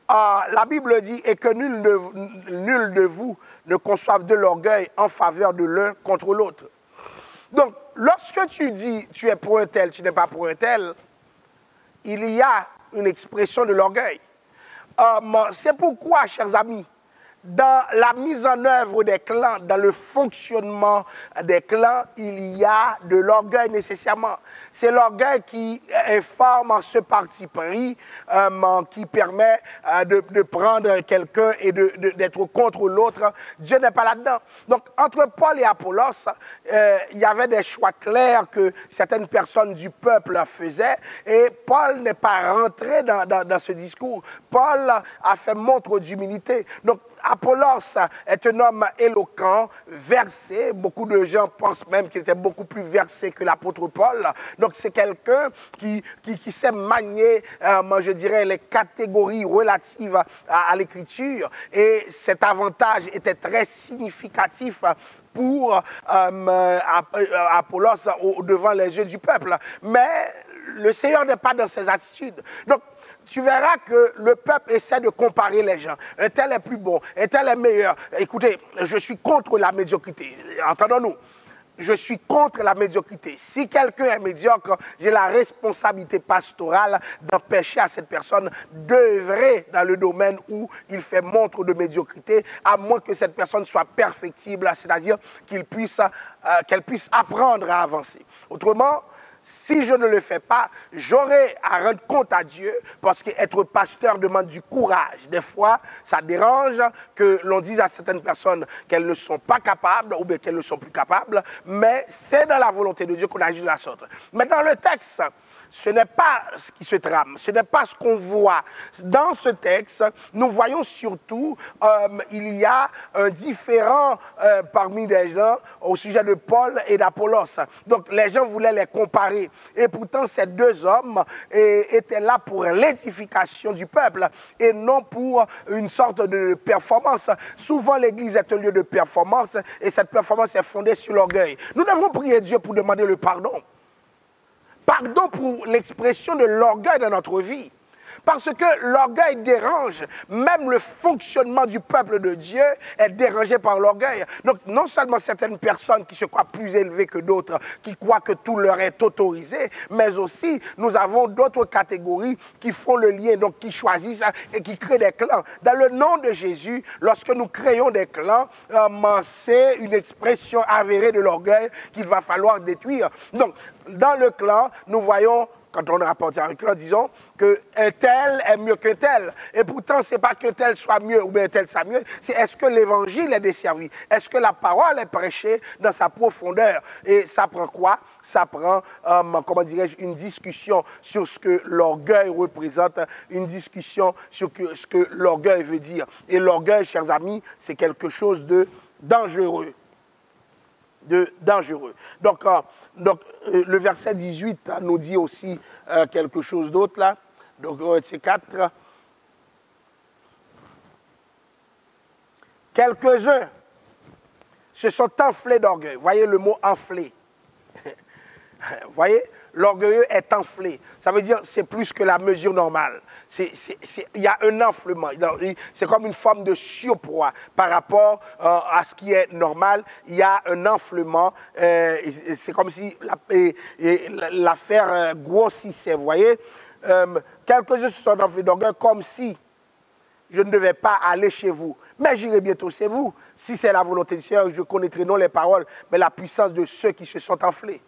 La Bible dit « Et que nul de vous ne conçoive de l'orgueil en faveur de l'un contre l'autre. » Donc, lorsque tu dis « tu es pour un tel, tu n'es pas pour un tel », il y a une expression de l'orgueil. C'est pourquoi, chers amis, dans la mise en œuvre des clans, dans le fonctionnement des clans, il y a de l'orgueil nécessairement. C'est l'orgueil qui informe ce parti pris, qui permet de prendre quelqu'un et d'être contre l'autre. Dieu n'est pas là-dedans. Donc, entre Paul et Apollos, il y avait des choix clairs que certaines personnes du peuple faisaient, et Paul n'est pas rentré dans ce discours. Paul a fait montre d'humilité. Donc, Apollos est un homme éloquent, versé. Beaucoup de gens pensent même qu'il était beaucoup plus versé que l'apôtre Paul. Donc c'est quelqu'un qui sait manier, je dirais, les catégories relatives à l'écriture. Et cet avantage était très significatif pour Apollos devant les yeux du peuple. Mais le Seigneur n'est pas dans ses attitudes. Donc, tu verras que le peuple essaie de comparer les gens. Un tel est plus bon, un tel est meilleur. Écoutez, je suis contre la médiocrité. Entendons-nous. Je suis contre la médiocrité. Si quelqu'un est médiocre, j'ai la responsabilité pastorale d'empêcher à cette personne d'œuvrer dans le domaine où il fait montre de médiocrité, à moins que cette personne soit perfectible, c'est-à-dire qu'elle puisse apprendre à avancer. Autrement, si je ne le fais pas, j'aurai à rendre compte à Dieu parce qu'être pasteur demande du courage. Des fois, ça dérange que l'on dise à certaines personnes qu'elles ne sont pas capables ou bien qu'elles ne sont plus capables, mais c'est dans la volonté de Dieu qu'on agit de la sorte. Mais dans le texte, ce n'est pas ce qui se trame, ce n'est pas ce qu'on voit. Dans ce texte, nous voyons surtout il y a un différent parmi les gens au sujet de Paul et d'Apollos. Donc les gens voulaient les comparer. Et pourtant, ces deux hommes étaient là pour l'édification du peuple et non pour une sorte de performance. Souvent, l'Église est un lieu de performance et cette performance est fondée sur l'orgueil. Nous devons prier Dieu pour demander le pardon. Pardon pour l'expression de l'orgueil dans notre vie. Parce que l'orgueil dérange. Même le fonctionnement du peuple de Dieu est dérangé par l'orgueil. Donc non seulement certaines personnes qui se croient plus élevées que d'autres, qui croient que tout leur est autorisé, mais aussi nous avons d'autres catégories qui font le lien, donc qui choisissent et qui créent des clans. Dans le nom de Jésus, lorsque nous créons des clans, c'est une expression avérée de l'orgueil qu'il va falloir détruire. Donc dans le clan, nous voyons quand on rapporte avec l'autre, disons qu'un tel est mieux qu'un tel. Et pourtant, ce n'est pas qu'un tel soit mieux ou bien un tel soit mieux, c'est est-ce que l'évangile est desservi? Est-ce que la parole est prêchée dans sa profondeur? Et ça prend quoi? Ça prend, comment dirais-je, une discussion sur ce que l'orgueil représente, une discussion sur ce que l'orgueil veut dire. Et l'orgueil, chers amis, c'est quelque chose de dangereux. Donc, le verset 18 nous dit aussi quelque chose d'autre là. Donc, verset 4. Quelques-uns se sont enflés d'orgueil. Voyez le mot enflé. Voyez, l'orgueilleux est enflé. Ça veut dire c'est plus que la mesure normale. Il y a un enflement. C'est comme une forme de surpoids par rapport à ce qui est normal. Il y a un enflement. C'est comme si l'affaire grossissait. Vous voyez, quelques-uns se sont enflés d'orgueil comme si je ne devais pas aller chez vous. Mais j'irai bientôt chez vous. Si c'est la volonté du Seigneur, je connaîtrai non les paroles, mais la puissance de ceux qui se sont enflés.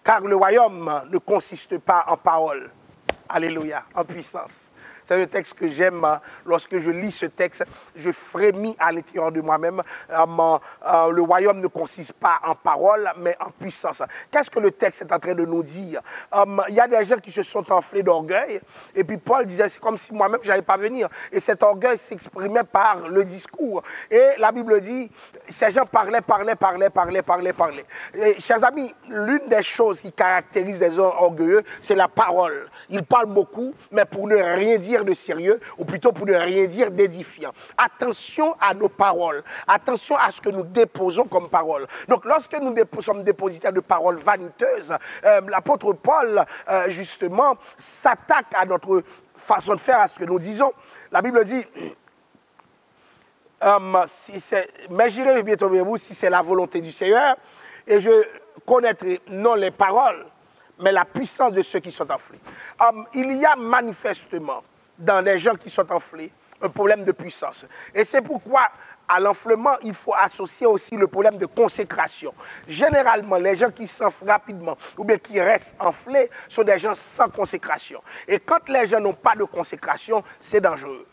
Car le royaume ne consiste pas en paroles. Alléluia, en puissance. C'est un texte que j'aime. Lorsque je lis ce texte, je frémis à l'intérieur de moi-même. Le royaume ne consiste pas en paroles, mais en puissance. Qu'est-ce que le texte est en train de nous dire? Il y a des gens qui se sont enflés d'orgueil. Et puis Paul disait, c'est comme si moi-même, je n'allais pas venir. Et cet orgueil s'exprimait par le discours. Et la Bible dit, ces gens parlaient. Et, chers amis, l'une des choses qui caractérise les hommes orgueilleux, c'est la parole. Ils parlent beaucoup, mais pour ne rien dire de sérieux, ou plutôt pour ne rien dire d'édifiant. Attention à nos paroles. Attention à ce que nous déposons comme parole. Donc, lorsque nous sommes dépositaires de paroles vaniteuses, l'apôtre Paul, justement, s'attaque à notre façon de faire, à ce que nous disons. La Bible dit, mais j'irai bientôt vers vous si c'est la volonté du Seigneur, et je connaîtrai non les paroles, mais la puissance de ceux qui sont enflés. Il y a manifestement, dans les gens qui sont enflés, un problème de puissance. Et c'est pourquoi, à l'enflement, il faut associer aussi le problème de consécration. Généralement, les gens qui s'enflent rapidement ou bien qui restent enflés sont des gens sans consécration. Et quand les gens n'ont pas de consécration, c'est dangereux.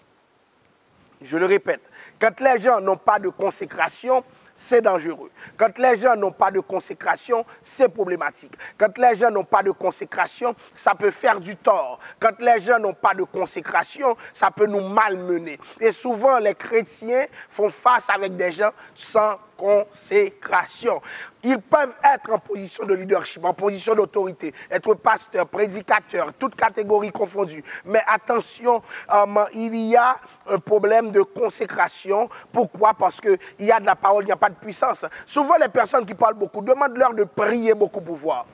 Je le répète, quand les gens n'ont pas de consécration, c'est dangereux. Quand les gens n'ont pas de consécration, c'est problématique. Quand les gens n'ont pas de consécration, ça peut faire du tort. Quand les gens n'ont pas de consécration, ça peut nous malmener. Et souvent, les chrétiens font face avec des gens sans consécration. Ils peuvent être en position de leadership, en position d'autorité, être pasteur, prédicateur, toutes catégories confondues. Mais attention, il y a un problème de consécration. Pourquoi? Parce qu'il y a de la parole, il n'y a pas de puissance. Souvent, les personnes qui parlent beaucoup, demandent-leur de prier beaucoup pour voir.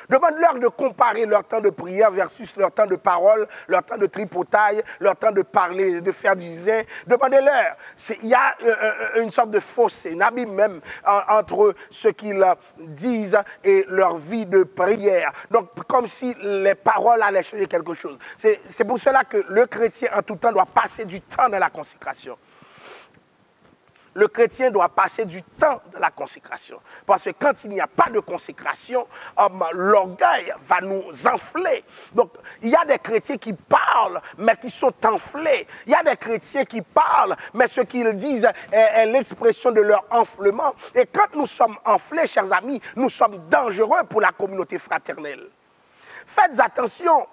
Demande-leur de comparer leur temps de prière versus leur temps de parole, leur temps de tripotaille, leur temps de parler, de faire du zin. Demandez-leur. Il y a une sorte de fossé, un abîme même entre ce qu'ils disent et leur vie de prière. Donc, comme si les paroles allaient changer quelque chose. C'est pour cela que le chrétien, en tout temps, doit passer du temps dans la consécration. Le chrétien doit passer du temps dans la consécration. Parce que quand il n'y a pas de consécration, l'orgueil va nous enfler. Donc, il y a des chrétiens qui parlent, mais qui sont enflés. Il y a des chrétiens qui parlent, mais ce qu'ils disent est l'expression de leur enflement. Et quand nous sommes enflés, chers amis, nous sommes dangereux pour la communauté fraternelle. Faites attention.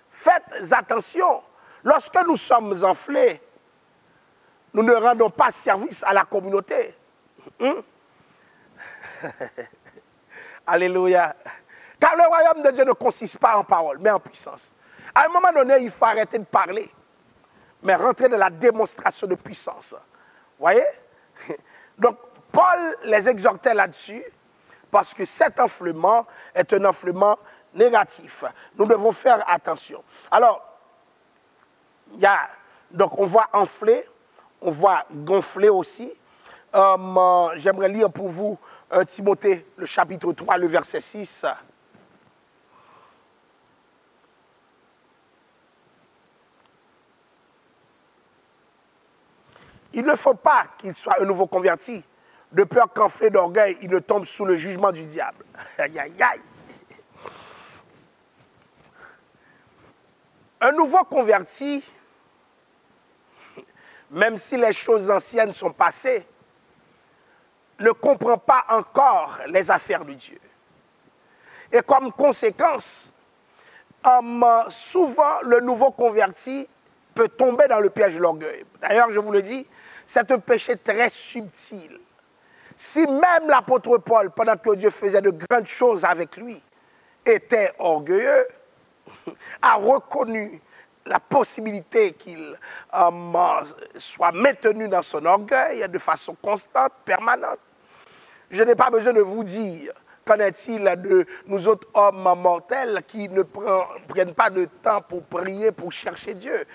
Faites attention. Lorsque nous sommes enflés, nous ne rendons pas service à la communauté. Alléluia. Car le royaume de Dieu ne consiste pas en parole, mais en puissance. À un moment donné, il faut arrêter de parler, mais rentrer dans la démonstration de puissance. Vous voyez? Donc, Paul les exhortait là-dessus, parce que cet enflement est un enflement négatif. Nous devons faire attention. Alors, donc on voit enfler, on voit gonfler aussi. J'aimerais lire pour vous Timothée, le chapitre 3, le verset 6. Il ne faut pas qu'il soit un nouveau converti, de peur qu'enflé d'orgueil, il ne tombe sous le jugement du diable. Aïe, aïe, aïe. Un nouveau converti, même si les choses anciennes sont passées, ne comprend pas encore les affaires de Dieu. Et comme conséquence, souvent le nouveau converti peut tomber dans le piège de l'orgueil. D'ailleurs, je vous le dis, c'est un péché très subtil. Si même l'apôtre Paul, pendant que Dieu faisait de grandes choses avec lui, était orgueilleux, a reconnu la possibilité qu'il soit maintenu dans son orgueil de façon constante, permanente. Je n'ai pas besoin de vous dire qu'en est-il de nous autres hommes mortels qui ne prennent pas de temps pour prier, pour chercher Dieu.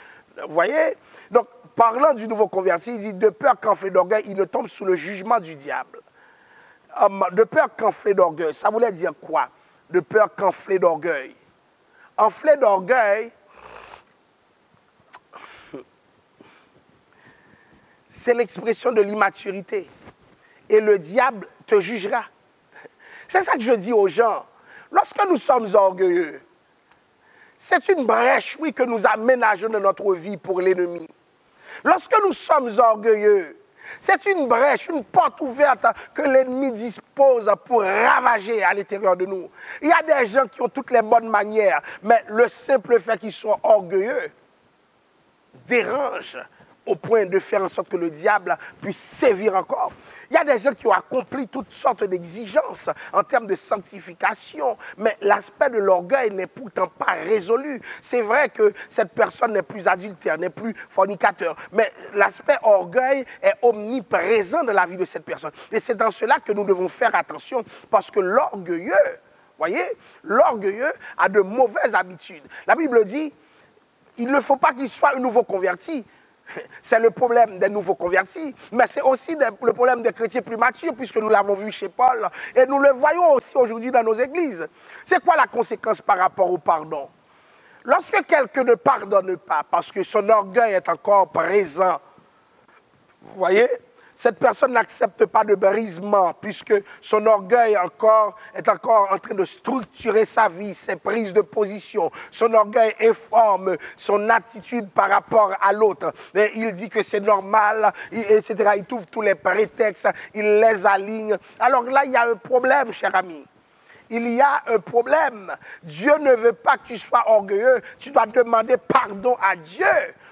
Vous voyez? Donc, parlant du nouveau converti, il dit, de peur qu'enflé d'orgueil, il ne tombe sous le jugement du diable. De peur qu'enflé d'orgueil, ça voulait dire quoi? De peur qu'enflé d'orgueil. Enflé d'orgueil, c'est l'expression de l'immaturité. Et le diable te jugera. C'est ça que je dis aux gens. Lorsque nous sommes orgueilleux, c'est une brèche, oui, que nous aménageons dans notre vie pour l'ennemi. Lorsque nous sommes orgueilleux, c'est une brèche, une porte ouverte que l'ennemi dispose pour ravager à l'intérieur de nous. Il y a des gens qui ont toutes les bonnes manières, mais le simple fait qu'ils soient orgueilleux dérange au point de faire en sorte que le diable puisse sévir encore. Il y a des gens qui ont accompli toutes sortes d'exigences en termes de sanctification, mais l'aspect de l'orgueil n'est pourtant pas résolu. C'est vrai que cette personne n'est plus adultère, n'est plus fornicateur, mais l'aspect orgueil est omniprésent dans la vie de cette personne. Et c'est dans cela que nous devons faire attention, parce que l'orgueilleux, voyez, l'orgueilleux a de mauvaises habitudes. La Bible dit, il ne faut pas qu'il soit un nouveau converti. C'est le problème des nouveaux convertis, mais c'est aussi le problème des chrétiens plus matures, puisque nous l'avons vu chez Paul, et nous le voyons aussi aujourd'hui dans nos églises. C'est quoi la conséquence par rapport au pardon? Lorsque quelqu'un ne pardonne pas, parce que son orgueil est encore présent, vous voyez, cette personne n'accepte pas de brisement, puisque son orgueil est encore en train de structurer sa vie, ses prises de position. Son orgueil informe son attitude par rapport à l'autre. Il dit que c'est normal, etc. Il trouve tous les prétextes, il les aligne. Alors là, il y a un problème, cher ami. Il y a un problème. Dieu ne veut pas que tu sois orgueilleux. Tu dois demander pardon à Dieu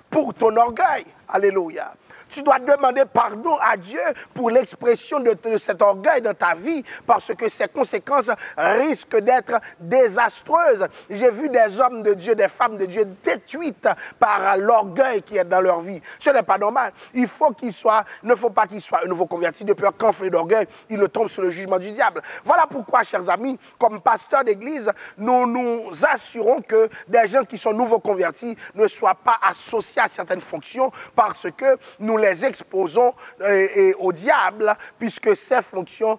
pour ton orgueil. Alléluia. Tu dois demander pardon à Dieu pour l'expression de cet orgueil dans ta vie, parce que ses conséquences risquent d'être désastreuses. J'ai vu des hommes de Dieu, des femmes de Dieu détruites par l'orgueil qui est dans leur vie. Ce n'est pas normal. Il ne faut pas qu'il soit un nouveau converti, de peur qu'enflé d'orgueil, il ne tombe sous le jugement du diable. Voilà pourquoi, chers amis, comme pasteurs d'église, nous nous assurons que des gens qui sont nouveaux convertis ne soient pas associés à certaines fonctions, parce que nous les exposons au diable, puisque ces fonctions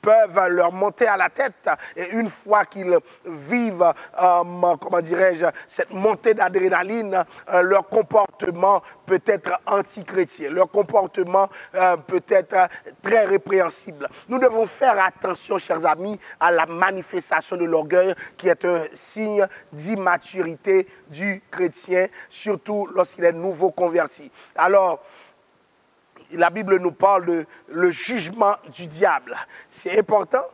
peuvent leur monter à la tête. Et une fois qu'ils vivent, comment dirais-je, cette montée d'adrénaline, leur comportement peut être antichrétien. Leur comportement peut être très répréhensible. Nous devons faire attention, chers amis, à la manifestation de l'orgueil, qui est un signe d'immaturité du chrétien, surtout lorsqu'il est nouveau converti. Alors, la Bible nous parle de le jugement du diable. C'est important.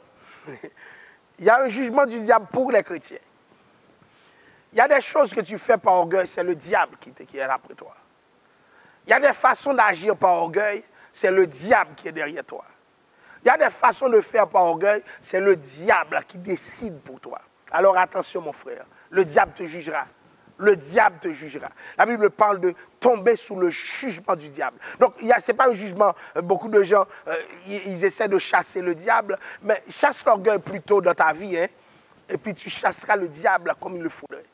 Il y a un jugement du diable pour les chrétiens. Il y a des choses que tu fais par orgueil, c'est le diable qui est là après toi. Il y a des façons d'agir par orgueil, c'est le diable qui est derrière toi. Il y a des façons de faire par orgueil, c'est le diable qui décide pour toi. Alors attention mon frère, le diable te jugera. Le diable te jugera. La Bible parle de tomber sous le jugement du diable. Donc, ce n'est pas un jugement. Beaucoup de gens, ils essaient de chasser le diable, mais chasse l'orgueil plutôt dans ta vie, hein, et puis tu chasseras le diable comme il le faudrait.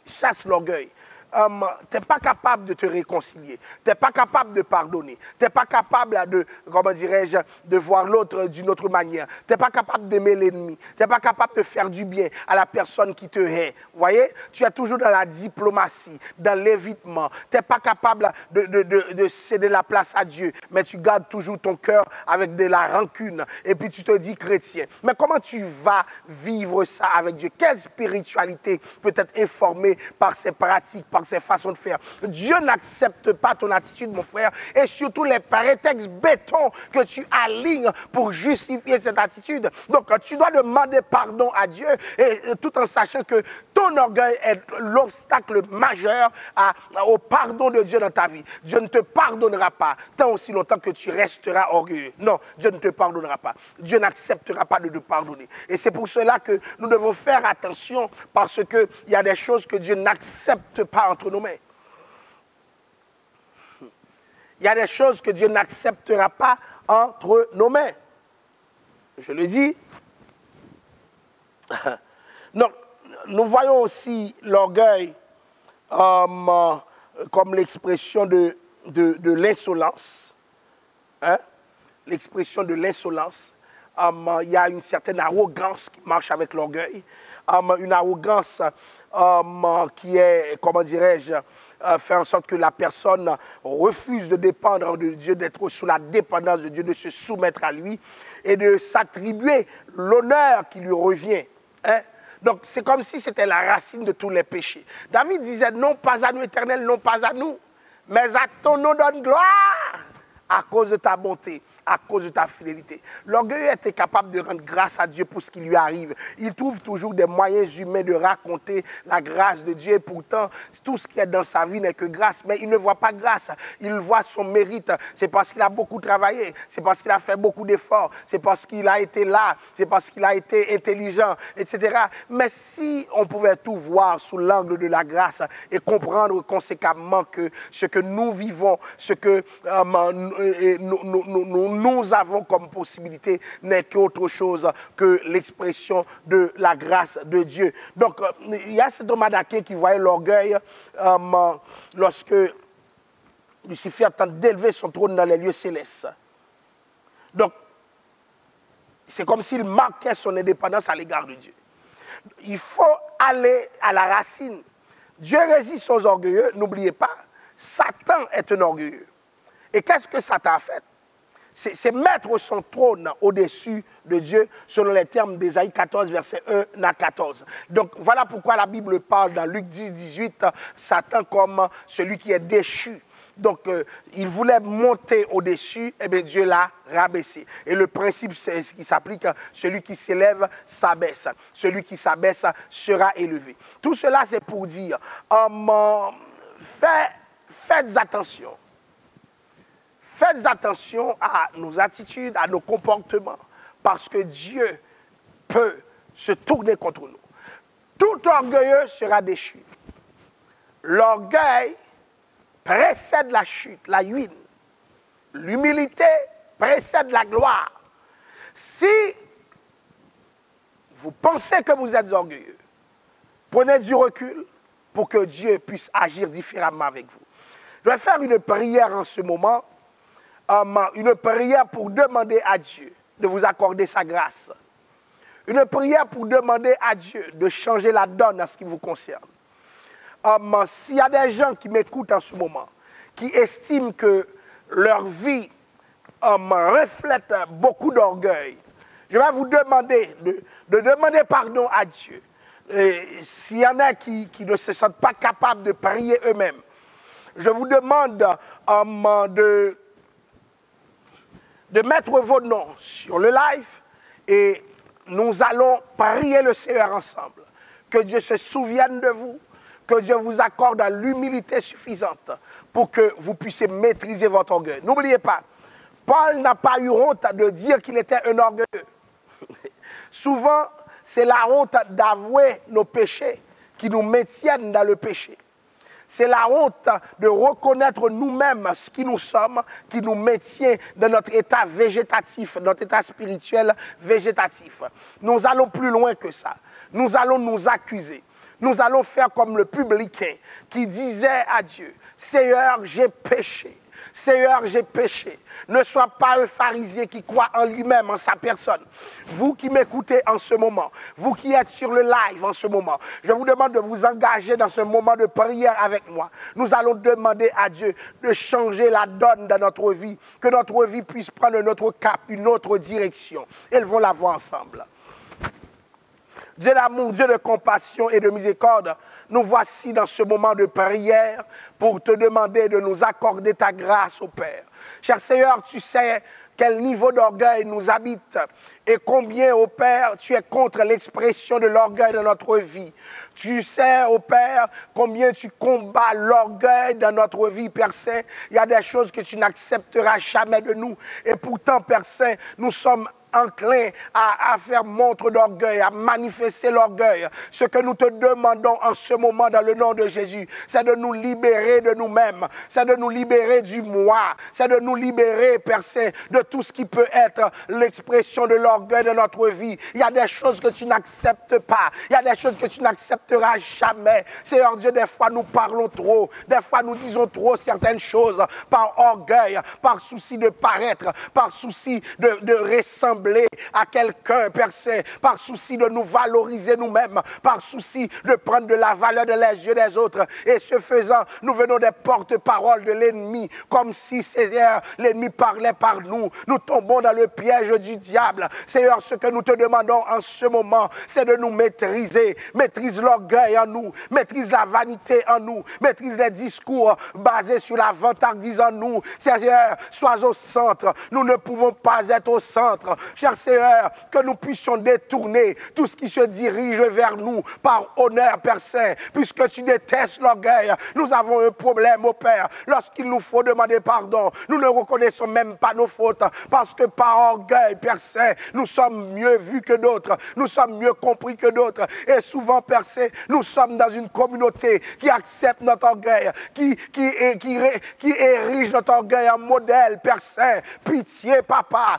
Chasse l'orgueil. tu n'es pas capable de te réconcilier, tu n'es pas capable de pardonner, tu n'es pas capable de, comment dirais-je, de voir l'autre d'une autre manière, tu n'es pas capable d'aimer l'ennemi, tu n'es pas capable de faire du bien à la personne qui te hait. Vous voyez, tu es toujours dans la diplomatie, dans l'évitement, tu n'es pas capable de céder la place à Dieu, mais tu gardes toujours ton cœur avec de la rancune, et puis tu te dis chrétien. Mais comment tu vas vivre ça avec Dieu? Quelle spiritualité peut être informée par ces pratiques, par ces façons de faire? Dieu n'accepte pas ton attitude, mon frère, et surtout les prétextes béton que tu alignes pour justifier cette attitude. Donc, tu dois demander pardon à Dieu, et tout en sachant que ton orgueil est l'obstacle majeur au pardon de Dieu dans ta vie. Dieu ne te pardonnera pas tant aussi longtemps que tu resteras orgueilleux. Non, Dieu ne te pardonnera pas. Dieu n'acceptera pas de te pardonner. Et c'est pour cela que nous devons faire attention, parce qu'il y a des choses que Dieu n'accepte pas entre nos mains. Il y a des choses que Dieu n'acceptera pas entre nos mains. Je le dis. Donc, nous voyons aussi l'orgueil comme l'expression de l'insolence. Hein? L'expression de l'insolence. Il y a une certaine arrogance qui marche avec l'orgueil. Une arrogance qui est, comment dirais-je, fait en sorte que la personne refuse de dépendre de Dieu, d'être sous la dépendance de Dieu, de se soumettre à lui et de s'attribuer l'honneur qui lui revient. Hein? Donc c'est comme si c'était la racine de tous les péchés. David disait, non pas à nous, Éternel, non pas à nous, mais à ton nom donne gloire à cause de ta bonté, à cause de ta fidélité. L'orgueilleux était capable de rendre grâce à Dieu pour ce qui lui arrive. Il trouve toujours des moyens humains de raconter la grâce de Dieu. Et pourtant, tout ce qui est dans sa vie n'est que grâce. Mais il ne voit pas grâce. Il voit son mérite. C'est parce qu'il a beaucoup travaillé. C'est parce qu'il a fait beaucoup d'efforts. C'est parce qu'il a été là. C'est parce qu'il a été intelligent, etc. Mais si on pouvait tout voir sous l'angle de la grâce et comprendre conséquemment que ce que nous vivons, ce que nous avons comme possibilité n'est qu'autre chose que l'expression de la grâce de Dieu. Donc, il y a cet homme d'Aquin qui voyait l'orgueil lorsque Lucifer tente d'élever son trône dans les lieux célestes. Donc, c'est comme s'il marquait son indépendance à l'égard de Dieu. Il faut aller à la racine. Dieu résiste aux orgueilleux. N'oubliez pas, Satan est un orgueilleux. Et qu'est-ce que Satan a fait? C'est mettre son trône au-dessus de Dieu, selon les termes d'Ésaïe 14, verset 1 à 14. Donc voilà pourquoi la Bible parle dans Luc 10, 18, Satan comme celui qui est déchu. Donc il voulait monter au-dessus, et bien Dieu l'a rabaissé. Et le principe, c'est ce qui s'applique, celui qui s'élève s'abaisse. Celui qui s'abaisse sera élevé. Tout cela, c'est pour dire, faites attention. Faites attention à nos attitudes, à nos comportements, parce que Dieu peut se tourner contre nous. Tout orgueilleux sera déchu. L'orgueil précède la chute, la ruine. L'humilité précède la gloire. Si vous pensez que vous êtes orgueilleux, prenez du recul pour que Dieu puisse agir différemment avec vous. Je vais faire une prière en ce moment. Une prière pour demander à Dieu de vous accorder sa grâce. Une prière pour demander à Dieu de changer la donne en ce qui vous concerne. S'il y a des gens qui m'écoutent en ce moment, qui estiment que leur vie reflète beaucoup d'orgueil, je vais vous demander de demander pardon à Dieu. S'il y en a qui ne se sentent pas capables de prier eux-mêmes, je vous demande de mettre vos noms sur le live et nous allons prier le Seigneur ensemble. Que Dieu se souvienne de vous, que Dieu vous accorde l'humilité suffisante pour que vous puissiez maîtriser votre orgueil. N'oubliez pas, Paul n'a pas eu honte de dire qu'il était un orgueilleux. Souvent, c'est la honte d'avouer nos péchés qui nous maintiennent dans le péché. C'est la honte de reconnaître nous-mêmes ce qui nous sommes, qui nous maintient dans notre état végétatif, notre état spirituel végétatif. Nous allons plus loin que ça. Nous allons nous accuser. Nous allons faire comme le publicain qui disait à Dieu, Seigneur, j'ai péché. Seigneur, j'ai péché. Ne sois pas un pharisien qui croit en lui-même, en sa personne. Vous qui m'écoutez en ce moment, vous qui êtes sur le live en ce moment, je vous demande de vous engager dans ce moment de prière avec moi. Nous allons demander à Dieu de changer la donne de notre vie, que notre vie puisse prendre un autre cap, une autre direction. Élevons la voix ensemble. Dieu d'amour, Dieu de compassion et de miséricorde, nous voici dans ce moment de prière pour te demander de nous accorder ta grâce, ô Père. Cher Seigneur, tu sais quel niveau d'orgueil nous habite et combien, ô Père, tu es contre l'expression de l'orgueil dans notre vie. Tu sais, ô Père, combien tu combats l'orgueil dans notre vie, Père Saint. Il y a des choses que tu n'accepteras jamais de nous. Et pourtant, Père Saint, nous sommes enclin à faire montre d'orgueil, à manifester l'orgueil. Ce que nous te demandons en ce moment dans le nom de Jésus, c'est de nous libérer de nous-mêmes, c'est de nous libérer du moi, c'est de nous libérer, Père Saint, de tout ce qui peut être l'expression de l'orgueil de notre vie. Il y a des choses que tu n'acceptes pas, il y a des choses que tu n'accepteras jamais. Seigneur Dieu, des fois nous parlons trop, des fois nous disons trop certaines choses par orgueil, par souci de paraître, par souci de ressembler à quelqu'un, Père Saint, par souci de nous valoriser nous-mêmes, par souci de prendre de la valeur dans les yeux des autres. Et ce faisant, nous venons des porte-paroles de l'ennemi, comme si Seigneur, l'ennemi parlait par nous. Nous tombons dans le piège du diable. Seigneur, ce que nous te demandons en ce moment, c'est de nous maîtriser. Maîtrise l'orgueil en nous, maîtrise la vanité en nous, maîtrise les discours basés sur la vantardise en nous. Seigneur, sois au centre. Nous ne pouvons pas être au centre. Cher Seigneur, que nous puissions détourner tout ce qui se dirige vers nous par honneur, Père Saint, puisque tu détestes l'orgueil. Nous avons un problème, ô Père, lorsqu'il nous faut demander pardon. Nous ne reconnaissons même pas nos fautes, parce que par orgueil, Père Saint, nous sommes mieux vus que d'autres, nous sommes mieux compris que d'autres. Et souvent, Père Saint, nous sommes dans une communauté qui accepte notre orgueil, qui érige notre orgueil en modèle, Père Saint. Pitié, Papa,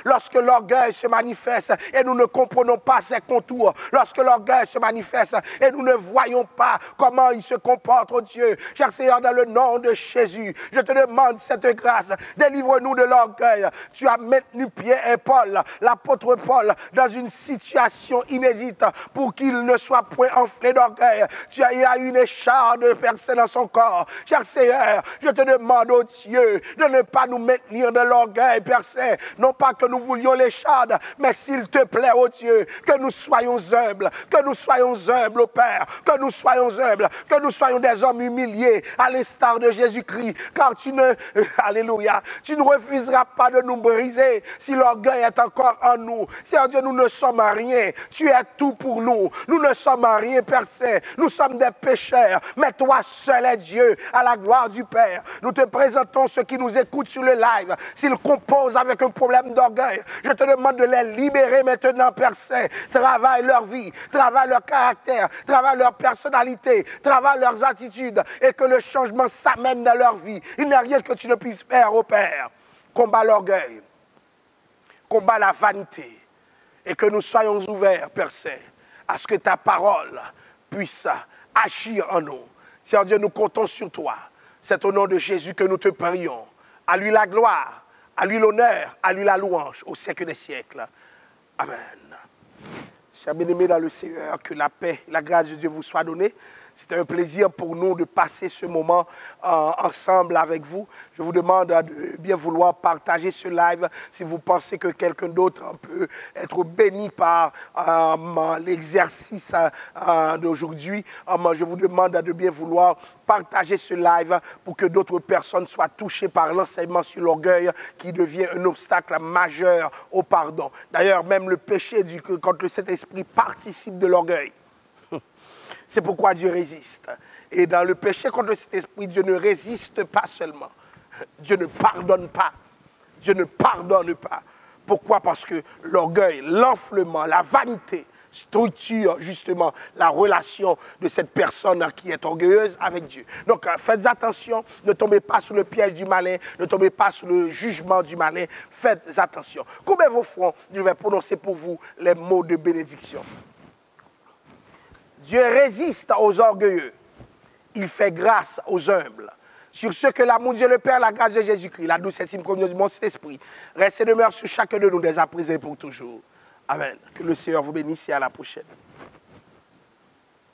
lorsque l'orgueil se manifeste et nous ne comprenons pas ses contours, lorsque l'orgueil se manifeste et nous ne voyons pas comment il se comporte, oh Dieu, cher Seigneur, dans le nom de Jésus, je te demande cette grâce, délivre-nous de l'orgueil. Tu as maintenu Pierre et Paul, l'apôtre Paul, dans une situation inédite pour qu'il ne soit point enflé d'orgueil. Il a une écharpe de personnes dans son corps. Cher Seigneur, je te demande, oh Dieu, de ne pas nous maintenir de l'orgueil, Père Saint. Non pas que nous voulions l'écharpe, mais s'il te plaît, oh Dieu, que nous soyons humbles, oh Père, que nous soyons humbles, que nous soyons des hommes humiliés, à l'instar de Jésus-Christ, car alléluia, tu ne refuseras pas de nous briser si l'orgueil est encore en nous. Seigneur Dieu, nous ne sommes rien, tu es tout pour nous, nous ne sommes rien, Père Saint, nous sommes des pécheurs, mais toi seul est Dieu, à la gloire du Père. Nous te présentons ceux qui nous écoutent sur le live, s'ils composent avec un problème d'orgueil, je te demande de les libérer maintenant, Père Saint. Travaille leur vie, travaille leur caractère, travaille leur personnalité, travaille leurs attitudes et que le changement s'amène dans leur vie. Il n'y a rien que tu ne puisses faire, ô Père. Combat l'orgueil, combat la vanité et que nous soyons ouverts, Père Saint, à ce que ta parole puisse agir en nous. Seigneur Dieu, nous comptons sur toi. C'est au nom de Jésus que nous te prions. À lui la gloire, à lui l'honneur, à lui la louange, au siècle des siècles. Amen. Chers bien-aimés dans le Seigneur, que la paix et la grâce de Dieu vous soient données. C'était un plaisir pour nous de passer ce moment ensemble avec vous. Je vous demande de bien vouloir partager ce live si vous pensez que quelqu'un d'autre peut être béni par l'exercice d'aujourd'hui. Je vous demande de bien vouloir partager ce live pour que d'autres personnes soient touchées par l'enseignement sur l'orgueil qui devient un obstacle majeur au pardon. D'ailleurs, même le péché contre le Saint-Esprit participe de l'orgueil. C'est pourquoi Dieu résiste. Et dans le péché contre cet esprit, Dieu ne résiste pas seulement. Dieu ne pardonne pas. Dieu ne pardonne pas. Pourquoi? Parce que l'orgueil, l'enflement, la vanité structure justement la relation de cette personne qui est orgueilleuse avec Dieu. Donc faites attention, ne tombez pas sous le piège du malin, ne tombez pas sous le jugement du malin. Faites attention. Courbez vos fronts, je vais prononcer pour vous les mots de bénédiction. Dieu résiste aux orgueilleux. Il fait grâce aux humbles. Sur ce que l'amour de Dieu le Père, la grâce de Jésus-Christ, la douce et intime communion du bon Saint-Esprit, reste et demeure sur chacun de nous dès à présent et pour toujours. Amen. Que le Seigneur vous bénisse et à la prochaine.